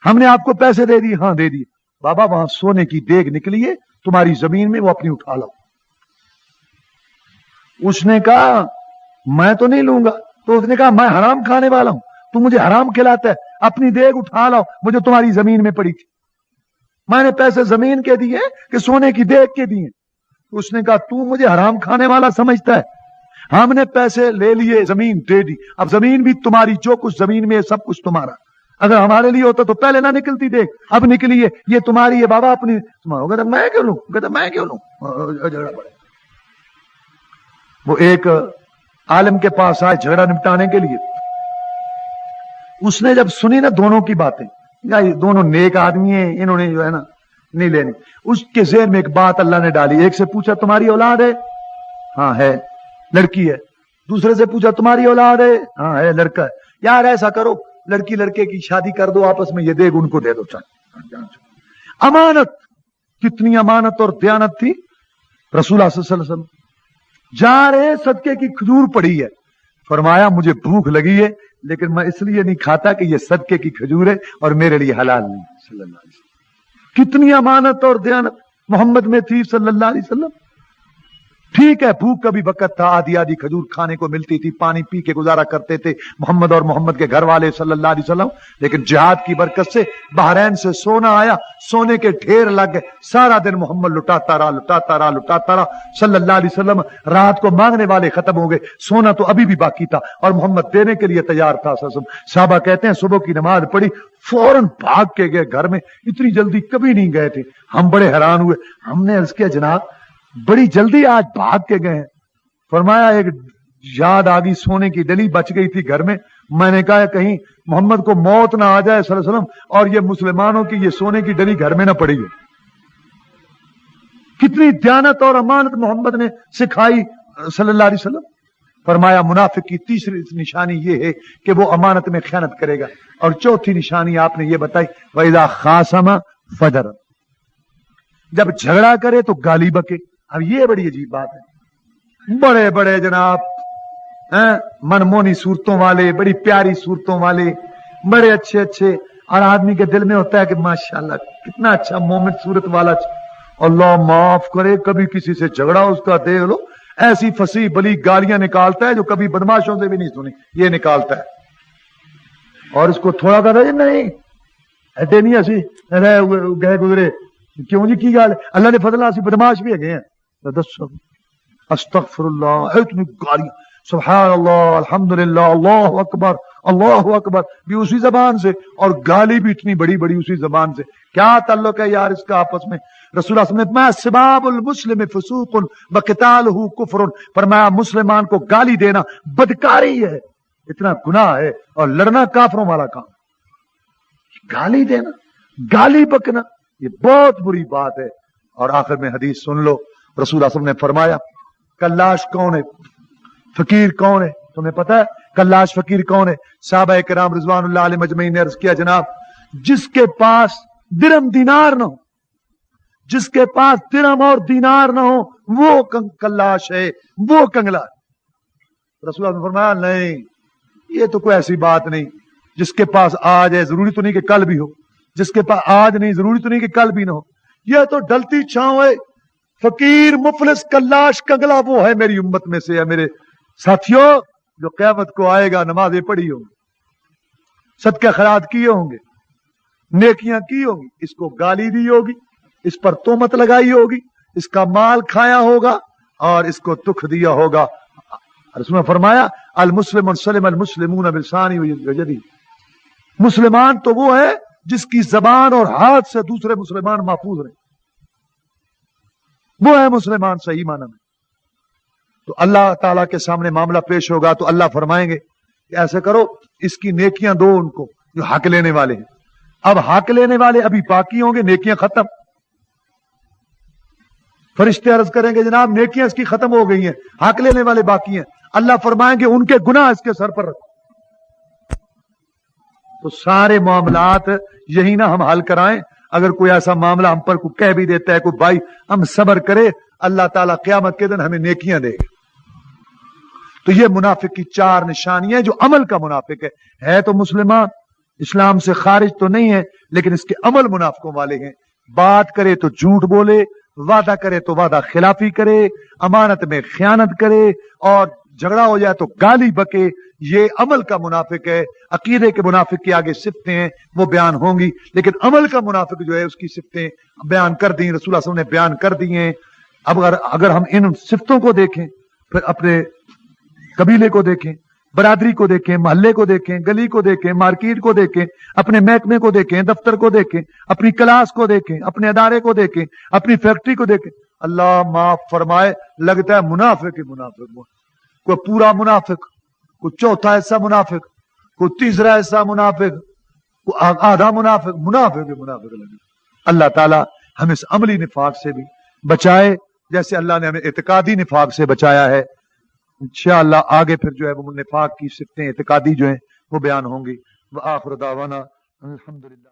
हमने आपको पैसे दे दिए? हाँ दे दिए। बाबा वहां सोने की देग निकली है तुम्हारी जमीन में, वो अपनी उठा लो। उसने कहा मैं तो नहीं लूंगा। तो उसने कहा मैं हराम खाने वाला हूं, तू मुझे हराम खिलाता है, अपनी देग उठा लो, मुझे तुम्हारी जमीन में पड़ी थी, मैंने पैसे जमीन के दिए कि सोने की देग के दिए। उसने कहा तू मुझे हराम खाने वाला समझता है, हमने पैसे ले लिए, जमीन दे दी, अब जमीन भी तुम्हारी, जो कुछ जमीन में है सब कुछ तुम्हारा। अगर हमारे लिए होता तो पहले ना निकलती देख, अब निकली है, ये तुम्हारी है बाबा, अपनी तुम्हारा। कहता मैं क्यों लूं, कहता मैं क्यों लूं, झगड़ा पड़े। वो एक आलिम के पास आए झगड़ा निपटाने के लिए। उसने जब सुनी ना दोनों की बातें, ये दोनों नेक आदमी हैं, इन्होंने जो है ना नहीं लेनी, उसके ज़हन में एक बात अल्लाह ने डाली। एक से पूछा तुम्हारी औलाद है? हाँ है, लड़की है। दूसरे से पूछा तुम्हारी औलाद है? हाँ है, लड़का है। यार ऐसा करो, लड़की लड़के की शादी कर दो आपस में, ये देग उनको दे दो। चल अमानत, कितनी अमानत और दयानत थी। रसूलुल्लाह सल्लल्लाहु अलैहि वसल्लम जा रहे, सदके की खजूर पड़ी है, फरमाया मुझे भूख लगी है लेकिन मैं इसलिए नहीं खाता कि ये सदके की खजूर है और मेरे लिए हलाल नहीं। सल्लल्लाहु अलैहि वसल्लम कितनी अमानत और दयानत। मोहम्मद में थी सल्लल्लाहु अलैहि वसल्लम। ठीक है, भूख का भी वक्त था, आधी आधी खजूर खाने को मिलती थी, पानी पी के गुजारा करते थे मोहम्मद और मोहम्मद के घर वाले सल्लल्लाहु अलैहि वसल्लम। लेकिन जिहाद की बरकत से बहरैन से सोना आया, सोने के ढेर लग गए। सारा दिन मोहम्मद लुटाता रहा सल्लल्लाहु अलैहि वसल्लम। रात को मांगने वाले खत्म हो गए, सोना तो अभी भी बाकी था और मोहम्मद देने के लिए तैयार था। साहबा कहते हैं सुबह की नमाज पढ़ी, फौरन भाग के गए घर में। इतनी जल्दी कभी नहीं गए थे। हम बड़े हैरान हुए, हमने अर्ज किया जनाब बड़ी जल्दी आज भाग के गए हैं। फरमाया एक याद आ गई, सोने की डली बच गई थी घर में। मैंने कहा कहीं मोहम्मद को मौत ना आ जाए सल्लल्लाहु अलैहि वसल्लम और ये मुसलमानों की ये सोने की डली घर में ना पड़ी है। कितनी दयानत और अमानत मोहम्मद ने सिखाई सल्लल्लाहु अलैहि वसल्लम। फरमाया मुनाफिक की तीसरी निशानी ये है कि वो अमानत में खयानत करेगा। और चौथी निशानी आपने ये बताई, वैदा खासमा फजर, जब झगड़ा करे तो गाली बके। अब ये बड़ी अजीब बात है। बड़े बड़े जनाब मनमोहनी सूरतों वाले, बड़ी प्यारी सूरतों वाले, बड़े अच्छे अच्छे, और आदमी के दिल में होता है कि माशाल्लाह कितना अच्छा मोमिन सूरत वाला। अल्लाह माफ करे, कभी किसी से झगड़ा उसका देख लो, ऐसी फसी बली गालियां निकालता है जो कभी बदमाशों से भी नहीं सुनी, ये निकालता है। और इसको थोड़ा सा नहीं ऐसे नहीं असी गए गुजरे, क्यों जी की गाल, अल्लाह ने फजला असी बदमाश भी है। अस्तगफिरुल्लाह, इतनी गालियां, सुभान अल्लाह, अल्हम्दुलिल्लाह, अल्लाहु अकबर भी उसी जबान से, और गाली भी इतनी बड़ी बड़ी उसी जबान से। क्या ताल्लुक है यार इसका आपस में। रसूलुल्लाह सल्लल्लाहु अलैहि वसल्लम ने सिबाबुल मुस्लिम फुसूकुन व क़ितालुहु कुफ्रुन, फरमाया मुसलमान को गाली देना बदकारी है, इतना गुनाह है, और लड़ना काफरों वाला काम। गाली देना, गाली बकना, ये बहुत बुरी बात है। और आखिर में हदीस सुन लो, रसूलुल्लाह सल्लल्लाहु अलैहि वसल्लम ने फरमाया कल्लाश कौन है, फकीर कौन है, तुम्हें पता है कल्लाश फकीर कौन है? साहबा किराम रिज़वानुल्लाह अलैहिम अजमईन ने अर्ज किया जनाब जिसके पास दिरहम दीनार न हो, जिसके पास दिरहम और दीनार न हो वो कल्लाश है, वो कंगला। रसूलुल्लाह ने फरमाया नहीं, ये तो कोई ऐसी बात नहीं। जिसके पास आज है जरूरी तो नहीं कि कल भी हो, जिसके पास आज नहीं जरूरी तो नहीं कि कल भी ना हो। यह तो ढलती छांव है। फकीर मुफलिस कल्लाश कंगला वो है मेरी उम्मत में से है मेरे साथियों, जो क़यामत को आएगा, नमाजें पढ़ी होंगी, सदका खैरात किए होंगे, नेकियां की होंगी, इसको गाली दी होगी, इस पर तोहमत लगाई होगी, इसका माल खाया होगा और इसको तुख दिया होगा। रसूल ने फरमाया अल मुस्लिम सलिम अल मुस्लिमून बिलिसानी व यदी, मुसलमान तो वो है जिसकी जबान और हाथ से दूसरे मुसलमान महफूज रहे, वो है मुसलमान सही माना में। तो अल्लाह ताला के सामने मामला पेश होगा तो अल्लाह फरमाएंगे कि ऐसे करो, इसकी नेकियां दो उनको जो हक लेने वाले हैं। अब हक लेने वाले अभी बाकी होंगे, नेकियां खत्म। फरिश्ते अर्ज करेंगे जनाब नेकियां इसकी खत्म हो गई हैं, हक लेने वाले बाकी हैं। अल्लाह फरमाएंगे उनके गुनाह इसके सर पर रखो। तो सारे मामलात यही ना हम हल कराएं। अगर कोई ऐसा मामला हम पर कोई कह भी देता है कोई भाई, हम सब्र करे, अल्लाह ताला क़यामत के दिन हमें नेकियां देगा। तो ये मुनाफिक की चार निशानियां, जो अमल का मुनाफिक है तो मुसलमान, इस्लाम से खारिज तो नहीं है, लेकिन इसके अमल मुनाफिकों वाले हैं। बात करे तो झूठ बोले, वादा करे तो वादा खिलाफी करे, अमानत में खयानत करे, और झगड़ा हो जाए तो गाली बके। ये अमल का मुनाफिक है। अकीदे के मुनाफिक की आगे सिफ्तें हैं, वो बयान होंगी, लेकिन अमल का मुनाफिक जो है उसकी सिफ्तें बयान कर दी, रसूलुल्लाह सल्लल्लाहु अलैहि वसल्लम ने बयान कर दी हैं। अब अगर हम इन सिफ्तों को देखें, फिर अपने कबीले को देखें, बरादरी को देखें, मोहल्ले को देखें, गली को देखें, मार्केट को देखें, अपने महकमे को देखें, दफ्तर को देखें, अपनी क्लास को देखें, अपने अदारे को देखें, अपनी फैक्ट्री को देखें, अल्लाह माफ फरमाए लगता है मुनाफिक ही मुनाफिक। कोई पूरा मुनाफिक, कोई चौथा हिस्सा मुनाफिक, कोई तीसरा हिस्सा मुनाफिक, कोई आधा मुनाफिक, मुनाफिक ही मुनाफिक लगे। अल्लाह ताला हमें इस अमली निफाक से भी बचाए, जैसे अल्लाह ने हमें इत्कादी निफाक से बचाया है। इंशाअल्लाह आगे फिर जो है वो निफाक की सिफ्तें इत्कादी जो है वो बयान होंगी। व आखिर दावाना अल्हम्दुलिल्लाह।